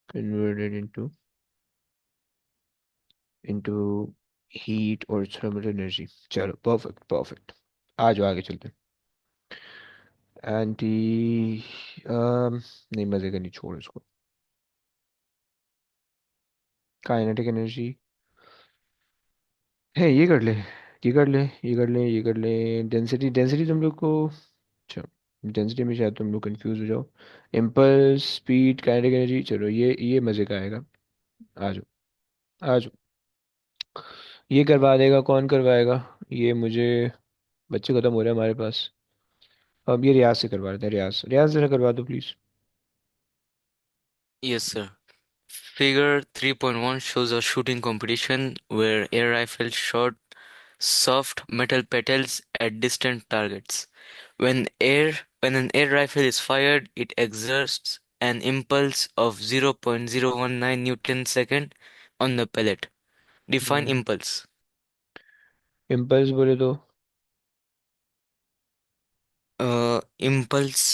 converted into into heat और थर्मल एनर्जी। चलो, परफेक्ट परफेक्ट। आ जाओ आगे चलते हैं। एंटी नहीं, मजे का नहीं, छोड़ इसको। काइनेटिक एनर्जी है, ये कर ले, ये कर ले, ये कर ले, ये कर ले। डेंसिटी, डेंसिटी तुम लोग को, अच्छा, डेंसिटी में शायद तुम लोग कंफ्यूज हो जाओ। इम्पल्स, स्पीड, काइनेटिक एनर्जी, चलो ये मजे का आएगा। आ जाओ, आ जाओ। ये करवा देगा, कौन करवाएगा? ये मुझे, बच्चे खत्म हो रहे हैं हमारे पास। अब ये रियाज से करवा देते हैं, रियाज रियाज जरा करवा दो please. Yes, sir. Figure 3.1 shows a shooting competition where air rifles shot soft metal petals at distant targets. When an air rifle is fired, it exerts an impulse of 0.019 Newton second on the pellet. Define impulse. Impulse बोले तो Impulse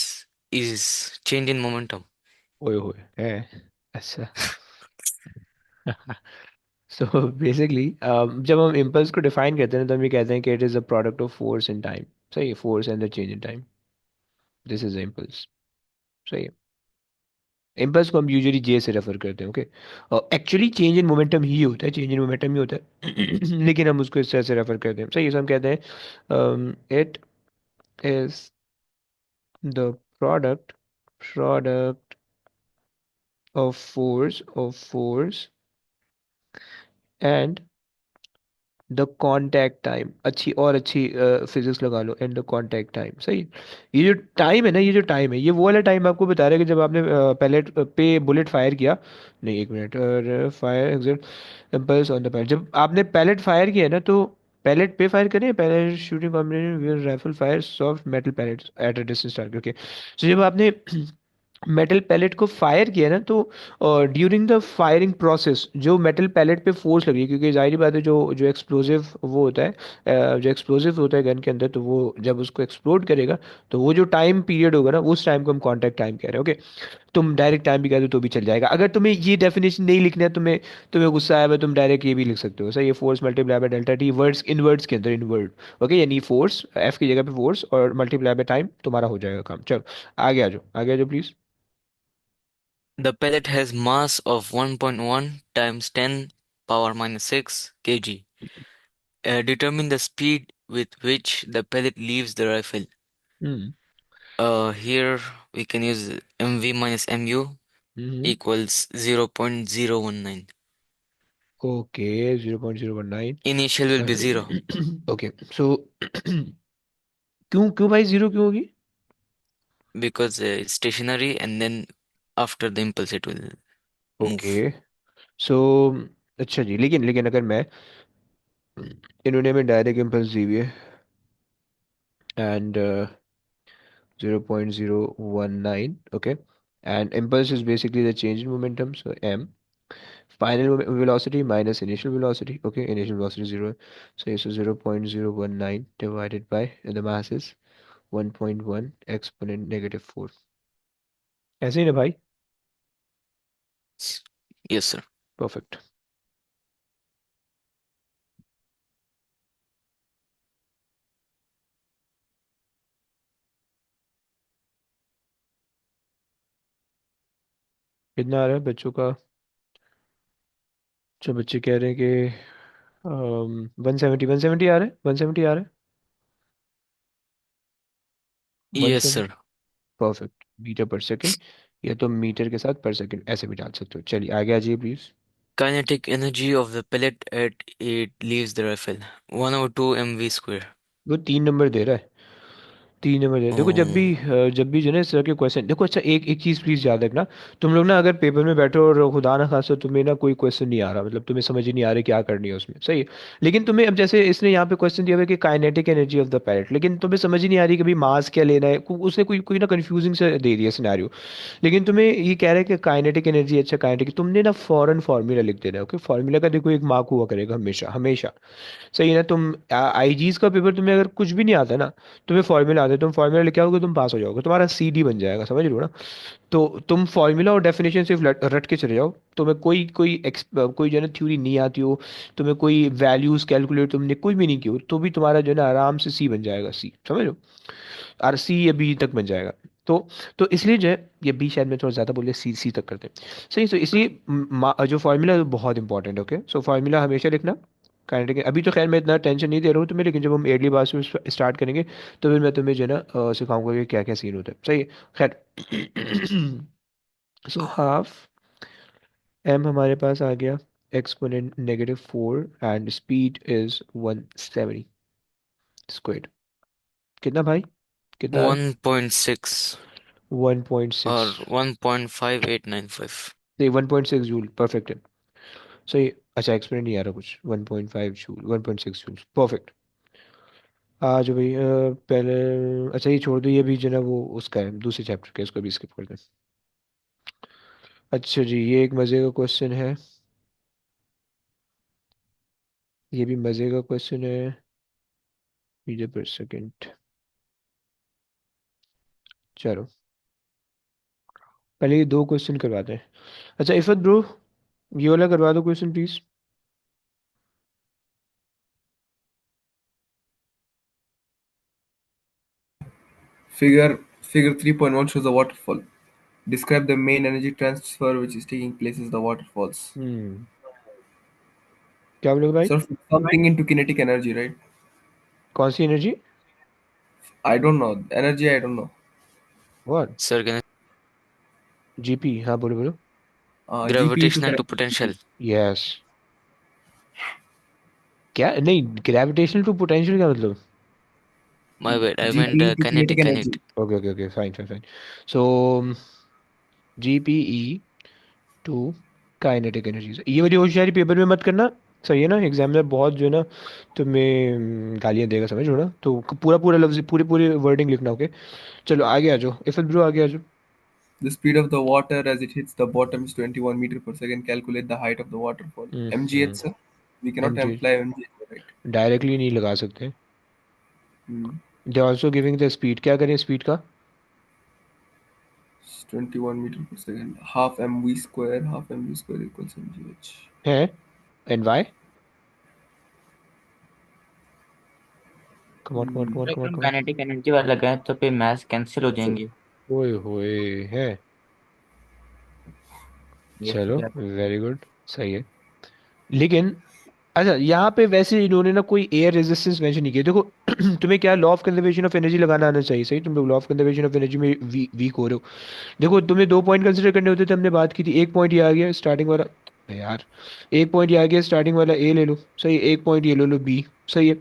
is change in momentum. ओए होए है अच्छा so basically जब हम impulse को define करते हैं तो हम ये कहते हैं कि it is a product of force and time. सही, force and the change in time. This is impulse. सही है. इम्पल्स को हम यूजुअली जे से रेफर करते हैं. Okay. Actually change in momentum ही होता है, चेंज इन मोमेंटम ही होता है लेकिन हम उसको इस तरह से रेफर करते हैं. सही है. So हम कहते हैं it is the product of force and the contact time. अच्छी और अच्छी फिजिक्स लगा लो. And the contact time. सही. ये जो टाइम है ना, ये जो टाइम है, ये वो वाला टाइम आपको बता रहा है कि जब आपने पैलेट पे बुलेट फायर किया. नहीं, एक मिनट. और fire exit impulse on the pellet. जब आपने पैलेट फायर किया ना, तो पैलेट पे फायर करें. Pellet shooting combination with rifle fire soft metal pellets at a distance target. Okay. तो जब आपने मेटल पैलेट को फायर किया ना, तो ड्यूरिंग द फायरिंग प्रोसेस जो मेटल पैलेट पे फोर्स लगी, क्योंकि जाहिर बात है जो जो एक्सप्लोसिव वो होता है, जो एक्सप्लोसिव होता है गन के अंदर, तो वो जब उसको एक्सप्लोड करेगा, तो वो जो टाइम पीरियड होगा ना, उस टाइम को हम कॉन्टैक्ट टाइम कह रहे हैं. ओके. तुम डायरेक्ट टाइम भी कह दो तो भी चल जाएगा. अगर तुम्हें ये डेफिनेशन नहीं लिखना है, तुम्हें तुम्हें गुस्सा आया हुआ है, तुम डायरेक्ट ये भी लिख सकते हो. सही. ये force multiply by delta tea words in words के अंदर इन वर्ड. ओके. यानी फोर्स एफ की जगह पे फोर्स और मल्टीप्लाई बाय टाइम, तुम्हारा हो जाएगा काम. चलो आगे आ जाओ, आगे आ जाओ please. The pellet has mass of 1.1 times 10 power minus 6 kg. Determine the speed with which the pellet leaves the rifle. Hmm. Here we can use mv minus mu hmm. equals 0.019. Okay. 0.019. Initial will be 0 okay. So क्यों क्यों भाई zero क्यों होगी? because it's stationary and then after the impulse it will okay. move. सो अच्छा जी, लेकिन लेकिन अगर मैं, इन्होंने हमें डायरेक्ट इम्पल्स दी हुई है and 0.019. Okay. And impulse is basically the change in momentum. So m final velocity minus initial velocity. Okay, initial velocity 0. So it's 0.019 divided by the mass is 1.1 exponent negative 4. ऐसे ही ना भाई? Yes, sir. Perfect. कितना आ रहा है बच्चों का? जो बच्चे कह रहे हैं कि 170 आ रहा है, 170 आ रहा है. One Yes, seven sir. Perfect. Metre पर सेकंड, या तो मीटर के साथ पर सेकंड ऐसे भी डाल सकते हो. चलिए आगे आ जाइए please. Kinetic energy of the pellet at it leaves the rifle 1 over 2 mv square. वो 3 नंबर दे रहा है. 3 नंबर दे. देखो जब भी Oh, जब भी जो है ना इस तरह के क्वेश्चन देखो. अच्छा, एक एक चीज़ प्लीज़ याद रखना. तुम लोग ना अगर पेपर में बैठो और खुदा ना खास्ता तुम्हें ना कोई क्वेश्चन नहीं आ रहा, मतलब तुम्हें समझ ही नहीं आ रही क्या करनी है उसमें. सही है. लेकिन तुम्हें अब जैसे इसने यहाँ पे क्वेश्चन दिया हुआ है कि kinetic energy of the parrot, लेकिन तुम्हें समझ ही नहीं आ रही कभी मास क्या लेना है. उसने कोई कोई ना कंफ्यूजिंग से दे दिया सिनेरियो. लेकिन तुम्हें ये कह रहा है कि काइनेटिक एनर्जी. अच्छा, काइनेटिक तुमने ना फॉरन फार्मूला लिख देना है. ओके. फार्मूला का देखो एक मार्क हुआ करेगा हमेशा हमेशा. सही है ना. तुम आईजीज का पेपर तुम्हें अगर कुछ भी नहीं आता ना, तुम्हें फॉर्मूला आता है, तुम फॉर्मूला लेके आओगे, तुम पास हो जाओगे, तुम्हारा सीडी बन जाएगा. समझ लो ना. तो तुम फॉर्मूला और डेफिनेशन सिर्फ रट के चले जाओ. तुम्हें कोई कोई कोई जो है ना थ्योरी नहीं आती हो, तुम्हें कोई वैल्यूज कैलकुलेट तुमने कोई भी नहीं की हो, तो भी तुम्हारा जो है ना आराम से सी बन जाएगा. सी समझ लो. आर सी या बी तक बन जाएगा. तो इसलिए जो है, ये बी शायद मैं थोड़ा ज़्यादा बोले, सी सी तक करते हैं. सही. तो इसलिए जो फार्मूला है वो बहुत इंपॉर्टेंट है. ओके. सो फार्मूला हमेशा लिखना. काइनेटिक अभी तो खैर मैं इतना टेंशन नहीं दे रहा हूँ तुम्हें, लेकिन जब हम एयरली बार से स्टार्ट करेंगे तो फिर मैं तुम्हें जो है ना सिखाऊंगा कि क्या क्या सीन होता है. सही है. खैर. सो हाफ एम हमारे पास आ गया exponent -4 and speed is 170 square. कितना भाई? कितना है? 1.6 or 1.6. 1.5895. नहीं, 1.6 जूल परफेक्ट है. सही. अच्छा, एक्सपोनेंट नहीं आ रहा कुछ. 1.5 जूल, 1.6 जूल परफेक्ट. आज भाई पहले. अच्छा, ये छोड़ दो, ये भी जो है ना वो उसका है दूसरे चैप्टर का, इसको भी स्किप कर दें. अच्छा जी, ये एक मज़े का क्वेश्चन है, ये भी मज़े का क्वेश्चन है। मीडिया पर सेकंड। चलो पहले ये दो क्वेश्चन करवाते हैं। अच्छा इफत ब्रो, ये वाला करवा दो question please. Figure 3.1 shows a waterfall. Describe the main energy transfer which is taking place as the waterfalls. हम्म, क्या बोलोगे भाई? So something into kinetic energy, right? कौन सी energy? I don't know. Energy, I don't know. What? Sir, can GP, हाँ बोलो बोलो। GP to gravitational to kinetic potential. energy. Yes. क्या नहीं, ग्रेविटेशनल टू पोटेंशियल क्या मतलब? My bad, I meant GP to kinetic kinetic, energy. kinetic. Okay okay okay, fine fine fine. So GPE to kinetic energy, ये वाली होशियारी paper में मत करना। सही है ना? एग्जामिनर बहुत जो है ना तुम्हें गालियां देगा, समझ लो ना, तो पूरा पूरा लफ्ज पूरी पूरी वर्डिंग लिखना, ओके? चलो आगे आ जाओ इफत ब्रो, आगे आ जाओ। The speed of the water as it hits the bottom is 21 meter per second. Calculate the height of the waterfall. MGH, sir. We cannot m g, apply MGH, right? Directly नहीं लगा सकते। Hmm. They also giving the speed, क्या करें speed का? It's 21 meter per second. Half mv square. Half mv square equals MGH. है and why? Come on come on come Hmm. On come on अगर हम come on. Kinetic energy वाला गए तो फिर मैथ्स कैंसिल हो Yes, sir. जाएंगे। ओए होए, है। ये चलो फिर वेरी गुड, सही है। लेकिन अच्छा यहाँ पे वैसे इन्होंने ना कोई एयर रेजिस्टेंस मेंशन नहीं किया, देखो तुम्हें क्या law of conservation of energy लगाना आना चाहिए, सही? तुम लोग law of conservation of energy में वीक हो रहे हो। देखो तुम्हें दो पॉइंट कंसिडर करने होते थे, हमने बात की थी। एक पॉइंट ये आ गया स्टार्टिंग वाला, यार, एक पॉइंट ये आ गया स्टार्टिंग वाला, ए ले लो, सही। एक पॉइंट ये ले लो, बी, सही है।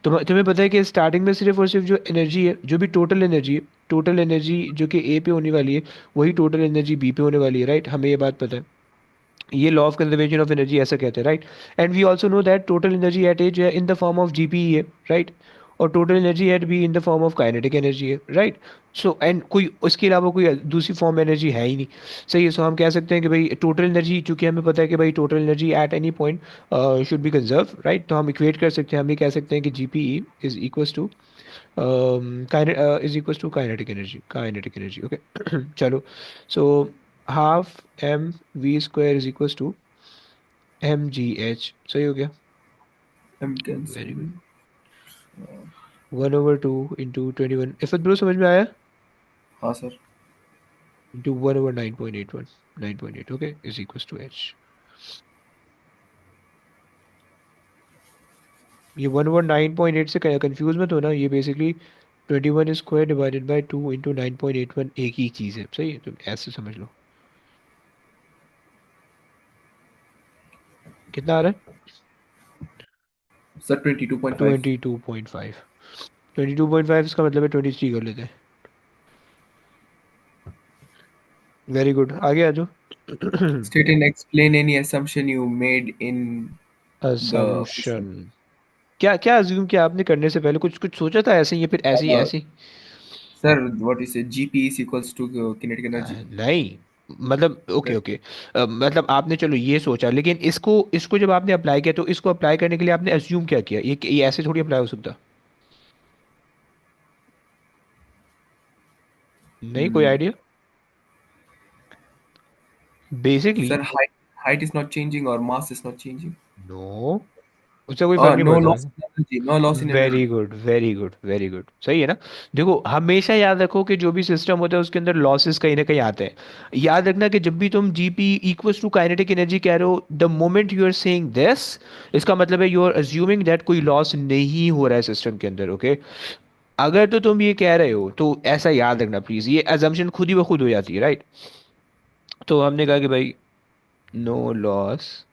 तुम्हें पता है कि स्टार्टिंग में सिर्फ और सिर्फ जो एनर्जी है, जो भी टोटल एनर्जी है, टोटल एनर्जी जो कि ए पे होने वाली है, वही टोटल एनर्जी बी पे होने वाली है, राइट? हमें ये बात पता है। ये law of conservation of energy ऐसा कहते हैं, right? And we also know that total energy at A जो है in the form of GP है, राइट? और total energy at B in the form of kinetic energy है, right? So and कोई उसके अलावा कोई दूसरी फॉर्म एनर्जी है ही नहीं, सही है। सो हम कह सकते हैं कि भाई टोटल एनर्जी, चूंकि हमें पता है कि भाई total energy at any point should be conserve, right? तो हम इक्वेट कर सकते हैं, हम ये कह सकते हैं कि G P E is equals to is equals to kinetic energy, okay? चलो, so half m v square is equals to m g h, सही हो गया? M cancel. Very good. 1/2 into 21, इफत bro समझ में आया? हाँ sir. into 1/9.81, 9.8, okay, is equals to h। ये 1/9.8 से कंफ्यूज मत होना, ये basically 21 square divided by 2 into 9.81 एक ही चीज़ है, सही है? तुम ऐसे समझ लो। कितना आ रहा है? Sir, 22.5. 22.5। 22.5 इसका मतलब है 23 कर लेते हैं। वेरी गुड, आगे आ जाओ। State and explain any assumption you made in the assumption, question. क्या क्या अज्यूम किया आपने करने से पहले? कुछ कुछ सोचा था ऐसे ही या फिर ऐसे ही Uh, ऐसे ही? sir, what you say? GP is equals to kinetic energy. नहीं, मतलब ओके Right. ओके, मतलब आपने चलो ये सोचा, लेकिन इसको इसको जब आपने अप्लाई किया तो इसको अप्लाई करने के लिए आपने अज्यूम क्या किया? ये ऐसे थोड़ी अप्लाई हो सकता। नहीं, कोई Hmm. Idea? Basically Sir, height is not changing or mass is not changing. No, उससे कोई फर्क नहीं No पड़ता। loss in energy. No loss in very energy. Good very good very good, सही है ना? देखो हमेशा याद रखो कि जो भी सिस्टम होता है उसके अंदर लॉसेस कहीं ना कहीं आते हैं। याद रखना कि जब भी तुम GP equals to kinetic energy कह रहे हो, the moment you are saying this, इसका मतलब है यू आर अज्यूमिंग दैट कोई लॉस नहीं हो रहा है सिस्टम के अंदर, ओके? अगर तो तुम ये कह रहे हो तो ऐसा याद रखना प्लीज, ये अजम्पशन खुद ही ब खुद हो जाती है, राइट? तो हमने कहा कि भाई no loss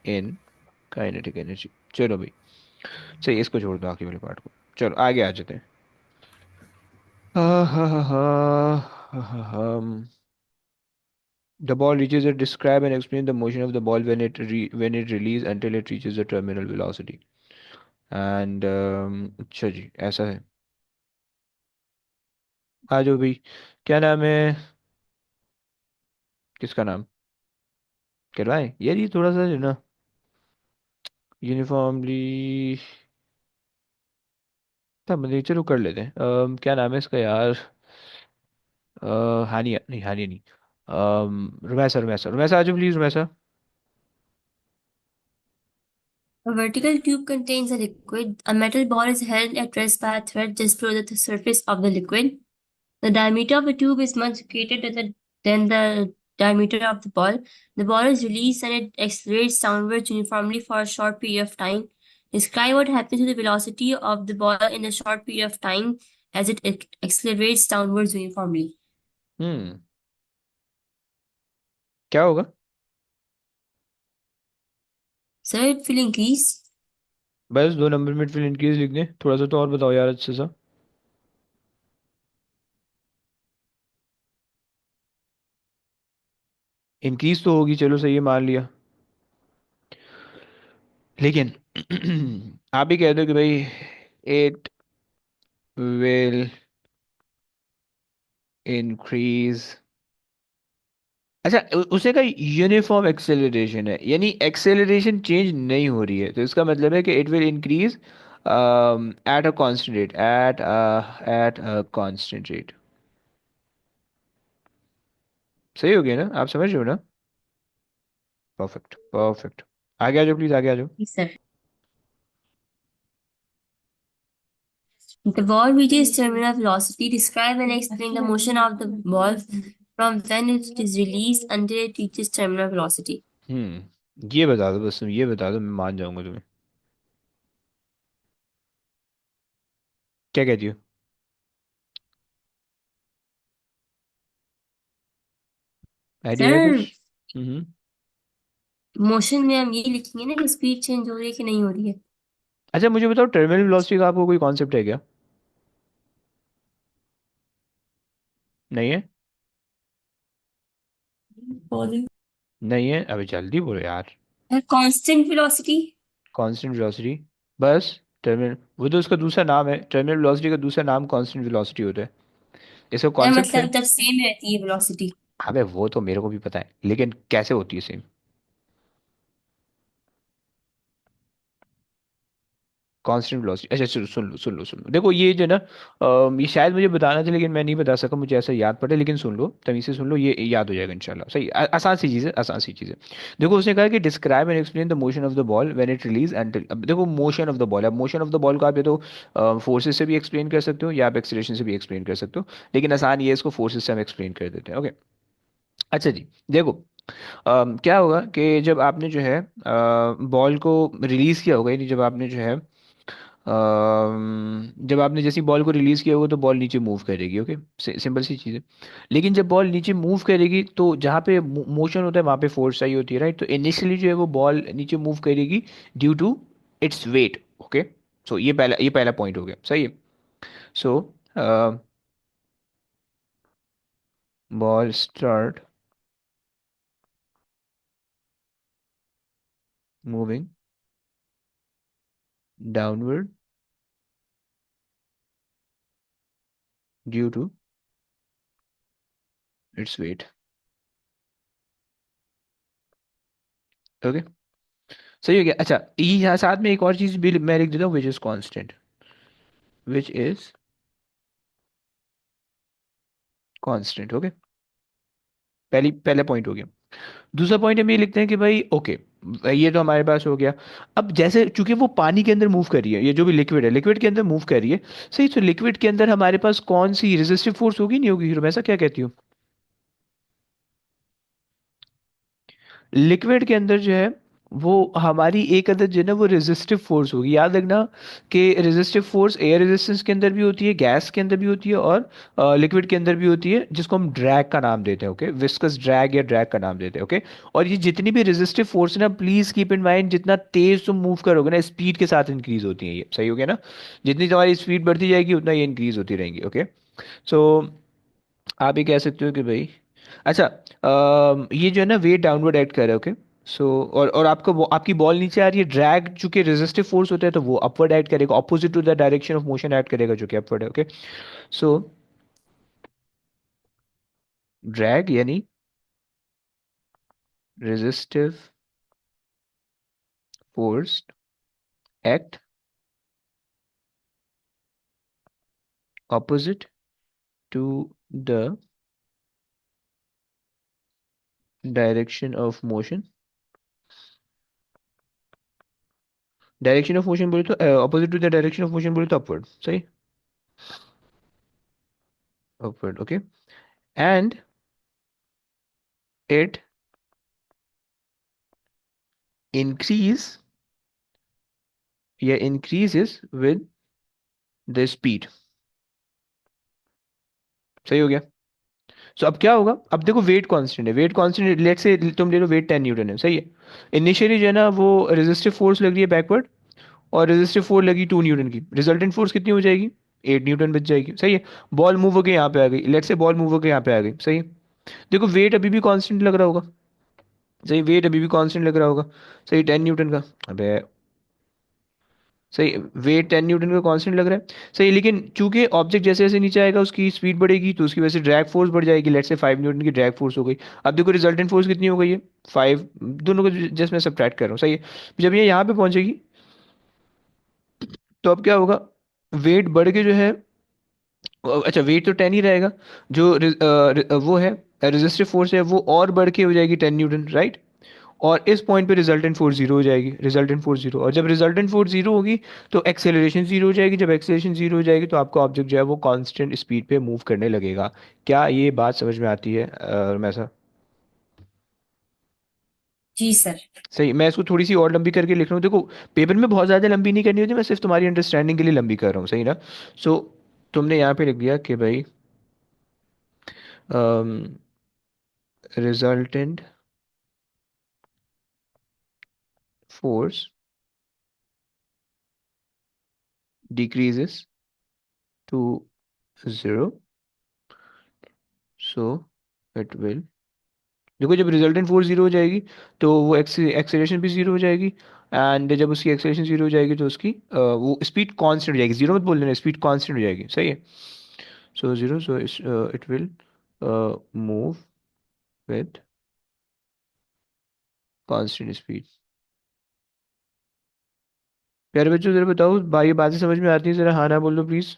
in kinetic energy. चलो भाई, सही, इसको छोड़ दो आखिरी वाले पार्ट को। चलो आगे आ जाते हैं। हाँ हाँ हाँ हाँ हाँ हाँ। The ball reaches it. Describe and explain the motion of the ball when when it release until it reaches the terminal velocity. And अच्छा जी, ऐसा है। आ जाओ भाई, क्या नाम है? किसका नाम करवाएं यार, ये थोड़ा सा जो है ना यूनिफॉर्मली। तब मतलब चलो कर लेते हैं। क्या नाम है इसका यार? हानिया नहीं, हानिया नहीं। रुमैसा, रुमैसा, रुमैसा आ जाओ please, Rumaisa. A vertical tube contains a liquid. A metal ball is held at rest by a thread just below the surface of the liquid. The diameter of the tube is much greater than the diameter of the ball. The ball is released and it accelerates downwards uniformly for a short period of time. Describe what happens to the velocity of the ball in a short period of time as it accelerates downwards uniformly. हम्म क्या होगा? Sir, it will increase. बस 2 number में फिर increase लिख दें, थोड़ा सा तो और बताओ यार अच्छे सा। इंक्रीज तो होगी, चलो सही है, मान लिया। लेकिन आप ही कहते हो कि भाई इट विल इंक्रीज। अच्छा, उसे का यूनिफॉर्म एक्सेलरेशन है, यानी एक्सेलरेशन चेंज नहीं हो रही है, तो इसका मतलब है कि it will increase at a constant rate, at a constant rate. सही हो गया ना? आप समझ रहे हो ना? Perfect, perfect. आगे आ जाओ प्लीज, आगे आ जाओ। Yes, sir. The ball reaches terminal velocity. Describe and explain the motion of the ball from when it is released until it reaches terminal velocity. ये बता दो बस, तुम ये बता दो, मैं मान जाऊंगा तुम्हें। क्या कहती हो? आइडिया है कुछ? सर, हम्म मोशन में हम ये लिखेंगे ना कि स्पीड चेंज हो रही है कि नहीं हो रही है। अच्छा, मुझे बताओ, टर्मिनल वेलोसिटी का आपको कोई कॉन्सेप्ट है क्या? नहीं है? नहीं है? अबे जल्दी बोलो यार। Constant velocity. Constant velocity. बस। टर्मिनल, वो तो उसका दूसरा नाम है, टर्मिनल वेलोसिटी का दूसरा नाम कांस्टेंट वेलोसिटी होता है। इसका सर कॉन्सेप्ट क्या है? मतलब जब सेम रहती है वेलोसिटी। अबे वो तो मेरे को भी पता है, लेकिन कैसे होती है सेम? Constant velocity. अच्छा चलो, सुन लो, सुन लो, सुन लो, देखो ये जो है ना, ये शायद मुझे बताना था लेकिन मैं नहीं बता सका, मुझे ऐसा याद पड़ा, लेकिन सुन लो, तमीज़ से सुन लो, ये याद हो जाएगा इंशाल्लाह। सही, आसान सी चीज़ है, आसान सी चीज़ है। देखो उसने कहा कि describe and explain the motion of the ball when it release and, अब देखो मोशन ऑफ द बॉल, अब मोशन ऑफ द बॉल को आप या तो फोर्सेस से भी एक्सप्लेन कर सकते हो या आप एक्सीलरेशन से भी एक्सप्लेन कर सकते हो, लेकिन आसान ये है, इसको फोर्सेस से हम एक्सप्लेन कर देते हैं, ओके। अच्छा जी, देखो क्या होगा कि जब आपने जो है बॉल को रिलीज किया होगा, यानी जब आपने जो है जब आपने जैसी बॉल को रिलीज किया होगा तो बॉल नीचे मूव करेगी, ओके। सिंपल सी चीज़ है। लेकिन जब बॉल नीचे मूव करेगी तो जहाँ पे मोशन होता है वहाँ पे फोर्स चाहिए होती है, राइट? तो इनिशियली जो है वो बॉल नीचे मूव करेगी due to its weight, okay. So ये पहला पॉइंट हो गया, सही है। So ball start moving downward due to its weight, okay. सही हो गया। अच्छा, ये यहाँ साथ में एक और चीज़ भी मैं लिख देता हूँ, which is constant, which is constant, okay. पहला पॉइंट हो गया। दूसरा पॉइंट हम ये लिखते हैं कि भाई ओके, ये तो हमारे पास हो गया। अब जैसे चूंकि वो पानी के अंदर मूव कर रही है, ये जो भी लिक्विड है, लिक्विड के अंदर मूव कर रही है, सही, तो लिक्विड के अंदर हमारे पास कौन सी रेजिस्टिव फोर्स होगी, नहीं होगी हीरो, ऐसा क्या कहती हूँ? लिक्विड के अंदर जो है वो हमारी एक अदद जो है ना वो रेजिस्टिव फोर्स होगी, याद रखना कि रेजिस्टिव फोर्स एयर रेजिस्टेंस के अंदर भी होती है, गैस के अंदर भी होती है, और लिक्विड के अंदर भी होती है, जिसको हम ड्रैग का नाम देते हैं, ओके, विस्कस ड्रैग या ड्रैग का नाम देते हैं, ओके। और ये जितनी भी रेजिस्टिव फोर्स है ना, प्लीज कीप इन माइंड, जितना तेज तुम मूव करोगे ना, स्पीड के साथ इंक्रीज होती है ये, सही हो गया ना? जितनी तुम्हारी स्पीड बढ़ती जाएगी उतना ये इंक्रीज होती रहेंगी, ओके। सो आप ये कह सकते हो कि भाई, अच्छा, ये जो है ना वेट डाउनवर्ड एक्ट कर रहा है, ओके। सो और आपका आपकी बॉल नीचे आ रही है, ड्रैग चूंकि रेजिस्टिव फोर्स होता है तो वो अपवर्ड एक्ट करेगा, opposite to the direction of motion act करेगा जो कि अपवर्ड है, ओके। सो ड्रैग यानी resistive force act opposite to the direction of motion. Direction of motion बोले तो opposite to the direction of motion बोले तो अपवर्ड, सही, upward, okay, and it increase या increases with the speed, सही हो गया। सो अब क्या होगा, अब देखो वेट कांस्टेंट है, वेट कांस्टेंट लेट से तुम ले लो वेट 10 न्यूटन है, सही है। इनिशियली जो है ना वो रेजिस्टिव फोर्स लग रही है बैकवर्ड, और रेजिस्टिव फोर्स लगी 2 न्यूटन की, रिजल्टेंट फोर्स कितनी हो जाएगी, 8 न्यूटन बच जाएगी, सही है। बॉल मूव होकर यहाँ पे आ गई, लेट से बॉल मूव होकर यहाँ पे आ गई, सही है। देखो वेट अभी भी कांस्टेंट लग रहा होगा, सही, वेट अभी भी कांस्टेंट लग रहा होगा, सही, 10 न्यूटन का, अबे सही, वेट 10 न्यूटन का कांस्टेंट लग रहा है, सही। लेकिन चूंकि ऑब्जेक्ट जैसे जैसे नीचे आएगा उसकी स्पीड बढ़ेगी, तो उसकी वजह से ड्रैग फोर्स बढ़ जाएगी, लेट से 5 न्यूटन की ड्रैग फोर्स हो गई। अब देखो रिजल्टेंट फोर्स कितनी हो गई है, 5, दोनों को जस्ट मैं सब्ट्रैक्ट कर रहा हूँ, सही है। जब ये यहाँ पे पहुंचेगी तो अब क्या होगा, वेट बढ़ के जो है, अच्छा वेट तो 10 ही रहेगा, जो वो है रेजिस्टिव फोर्स है वो और बढ़ के हो जाएगी 10 न्यूटन, राइट। और इस पॉइंट पे रिजल्टेंट फोर्स जीरो हो जाएगी, रिजल्टेंट फोर्स जीरो, और जब रिजल्टेंट फोर्स जीरो होगी तो एक्सेलरेशन जीरो हो जाएगी, जब एक्सेलरेशन जीरो हो जाएगी तो आपका ऑब्जेक्ट जो है वो कांस्टेंट स्पीड पे मूव करने लगेगा। क्या ये बात समझ में आती है मैसा? जी सर। सही, मैं इसको थोड़ी सी और लंबी करके लिख रहा हूँ, देखो पेपर में बहुत ज़्यादा लंबी नहीं करनी होती, मैं सिर्फ तुम्हारी अंडरस्टैंडिंग के लिए लंबी कर रहा हूँ, सही ना। सो तुमने यहाँ पे लिख दिया कि भाई resultant force decreases to 0, so it will, देखो जब रिजल्टेंट फोर्स जीरो हो जाएगी तो वो एक्सेलरेशन भी जीरो हो जाएगी, एंड जब उसकी एक्सेलरेशन जीरो हो जाएगी तो उसकी वो स्पीड कांस्टेंट हो जाएगी, जीरो मत बोल देना, स्पीड कांस्टेंट हो जाएगी, सही है। So zero, so it will move with constant speed. प्यारे बच्चों जरा बताओ भाई, बातें समझ में आती है, जरा हाँ ना बोल दो please.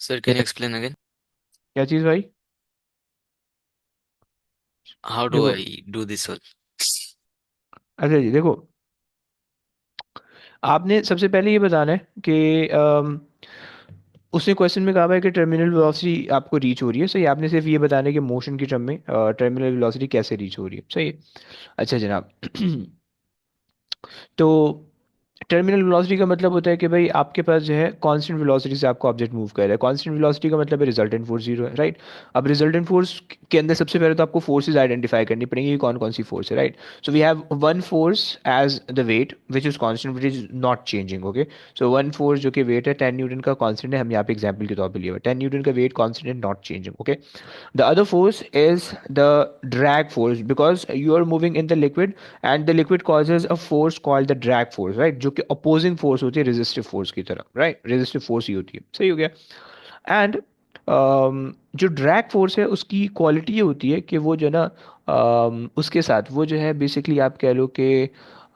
Sir, can you explain again? क्या चीज़ भाई? How do देखो, I do this all? अच्छा जी देखो, आपने सबसे पहले ये बताना है कि उसने क्वेश्चन में कहा है कि टर्मिनल वेलोसिटी आपको रीच हो रही है, सही, आपने सिर्फ ये बताना है कि मोशन की टर्म में टर्मिनल वेलोसिटी कैसे रीच हो रही है, सही है। अच्छा जनाब तो टर्मिनल वेलोसिटी का मतलब होता है कि भाई आपके पास जो है कांस्टेंट वेलोसिटी से आपका ऑब्जेक्ट मूव कर रहा है, कांस्टेंट वेलोसिटी का मतलब है रिजल्टेंट फोर्स जीरो है, राइट। अब रिजल्टेंट फोर्स के अंदर सबसे पहले तो आपको फोर्सेज आइडेंटिफाई करनी पड़ेंगी कि कौन कौन सी फोर्स है, right. So we have one force as the weight which is constant which is not changing, okay. So one force जो कि वेट है 10 न्यूटन का कांस्टेंट है, हम यहाँ पे एग्जाम्पल के तौर पर लिया हुआ 10 न्यूटन का वेट कांस्टेंट है, not changing, okay. The other force is the drag force because you are moving in the liquid and the liquid causes a force called the drag force, right? जो कि opposing force होती है resistive force की तरह, right? Resistive force ही होती है, सही हो गया। एंड जो ड्रैग फोर्स है उसकी क्वालिटी ये होती है कि वो जो है ना उसके साथ वो जो है बेसिकली आप कह लो कि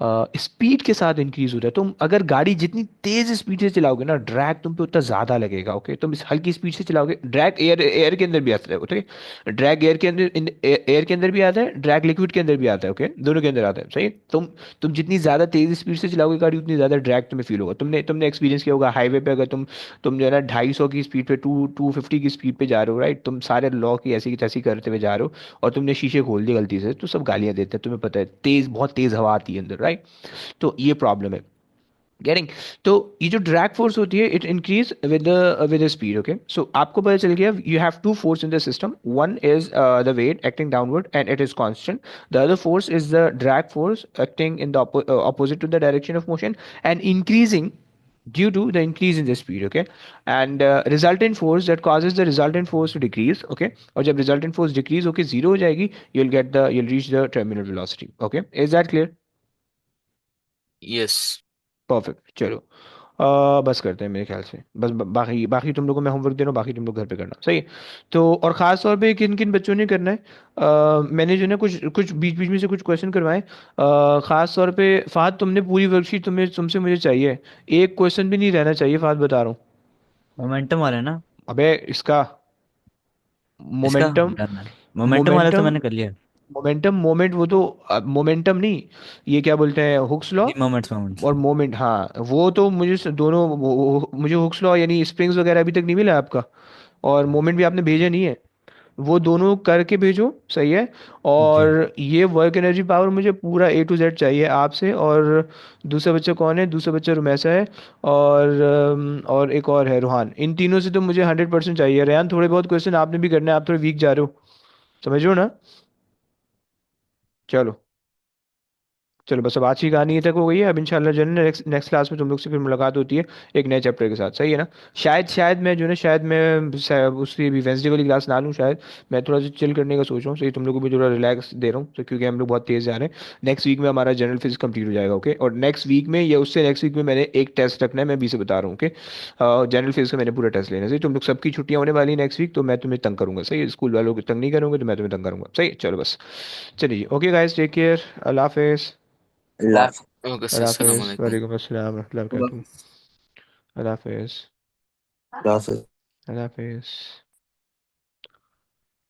स्पीड के साथ इंक्रीज होता है। तुम अगर गाड़ी जितनी तेज स्पीड से चलाओगे ना, ड्रैग तुम पे उतना ज़्यादा लगेगा, ओके। तुम इस हल्की स्पीड से चलाओगे, ड्रैग एयर एयर के अंदर भी आता है, ओके। ड्रैग एयर के अंदर एयर के अंदर भी आता है, ड्रैग लिक्विड के अंदर भी आता है, ओके, दोनों के अंदर आता है, सही। तुम जितनी ज़्यादा तेज स्पीड से चलाओगे गाड़ी उतनी ज़्यादा ड्रैग तुम्हें फील होगा। तुमने तुमने एक्सपीरियंस किया होगा हाईवे पे, अगर तुम जो है ना 250 की स्पीड पे 250 की स्पीड पे जा रहे हो, राइट, तुम सारे लॉ की ऐसी की तैसी करते हुए जा रहे हो और तुमने शीशे खोल दिए गलती से, तो सब गालियां देते हैं, तुम्हें पता है तेज, बहुत तेज हवा आती है अंदर, राइट। तो ये प्रॉब्लम है गेटिंग। तो ये जो ड्रैग फोर्स होती है it increase with speed, okay. So आपको पता चल गया you have to force in the system, one is the weight acting downward and it is constant, the other force is the drag force acting in the opposite to the direction of motion and increasing due to the increase in the speed, okay, and resultant force that causes the resultant force to decrease, okay, और जब resultant force decrease होके zero हो जाएगी you'll reach the terminal velocity, okay, is that clear? Yes. Perfect, चलो बस करते हैं मेरे ख्याल से, बस बाकी बाकी तुम लोगों को मैं होमवर्क दे रहा हूँ, बाकी तुम लोग घर पे करना, सही है? तो और ख़ास तौर पे किन किन बच्चों ने करना है, मैंने जो है ना कुछ कुछ बीच बीच में से कुछ क्वेश्चन करवाए, ख़ास तौर पे फहद तुमने पूरी वर्कशीट तुमसे मुझे चाहिए, एक क्वेश्चन भी नहीं रहना चाहिए फहद, बता रहा हूँ। मोमेंटम वाला ना? अबे इसका इसका मोमेंटम, डन है। मोमेंटम वाला तो मोमेंटम, मैंने कर लिया। मोमेंट वो तो मोमेंटम नहीं, ये क्या बोलते हैं, हुक्स लॉ जी, मोमेंट्स मोमेंट्स। और मोमेंट, हाँ वो तो मुझे दोनों मुझे हुक्स लॉ यानी स्प्रिंग्स वगैरह अभी तक नहीं मिला आपका, और मोमेंट भी आपने भेजा नहीं है, वो दोनों करके भेजो, सही है? जी। और ये वर्क एनर्जी पावर मुझे पूरा A to Z चाहिए आपसे, और दूसरा बच्चा कौन है, दूसरा बच्चा रुमैसा है, और एक और है रूहान, इन तीनों से तो मुझे 100% चाहिए। रेहान थोड़े बहुत क्वेश्चन आपने भी करने हैं, आप थोड़े वीक जा रहे हो, समझ रहे हो ना? चलो, चलो बस अब आज की कहानी ये तक हो गई है, अब इंशाल्लाह जो है ना नेक्स्ट नेक्स्ट क्लास में तुम लोग से फिर मुलाकात होती है एक नए चैप्टर के साथ, सही है ना? शायद मैं जो है ना, शायद मैं उसकी भी वेंसडे वाली क्लास ना लूँ शायद, मैं थोड़ा सा चिल करने का सोच रहा हूँ, सही, तुम लोगों को भी थोड़ा रिलैक्स दे रहा हूँ, तो क्योंकि हम लोग बहुत तेज जा रहे हैं। नेक्स्ट वीक में हमारा जनरल फिजिक्स कंप्लीट हो जाएगा, ओके? और नेक्स्ट वीक में या उससे नेक्स्ट वीक में मैंने एक टेस्ट रखना है, मैं भी से बता रहा हूँ, ओके? जनरल फिजिक्स का मैंने पूरा टेस्ट लेना है, सही? तुम लोग सबकी छुट्टियां होने वाली नेक्स्ट वीक, तो मैं तुम्हें तंग करूंगा, सही है? स्कूल वालों को तंग नहीं करूंगा तो मैं तुम्हें तंग करूंगा, सही है? चलो बस, चलिए, ओके गाइस, टेक केयर, अल्लाह हाफिज़। Last. ओके सर, अल्लाह अस्सलाम हाफिज़, वालेकुम। वालेकुम अस्सलाम रहमतुल्लाहि व बरकातहू। Last. अल्लाह हाफिज़, Classes. अल्लाह हाफिज़।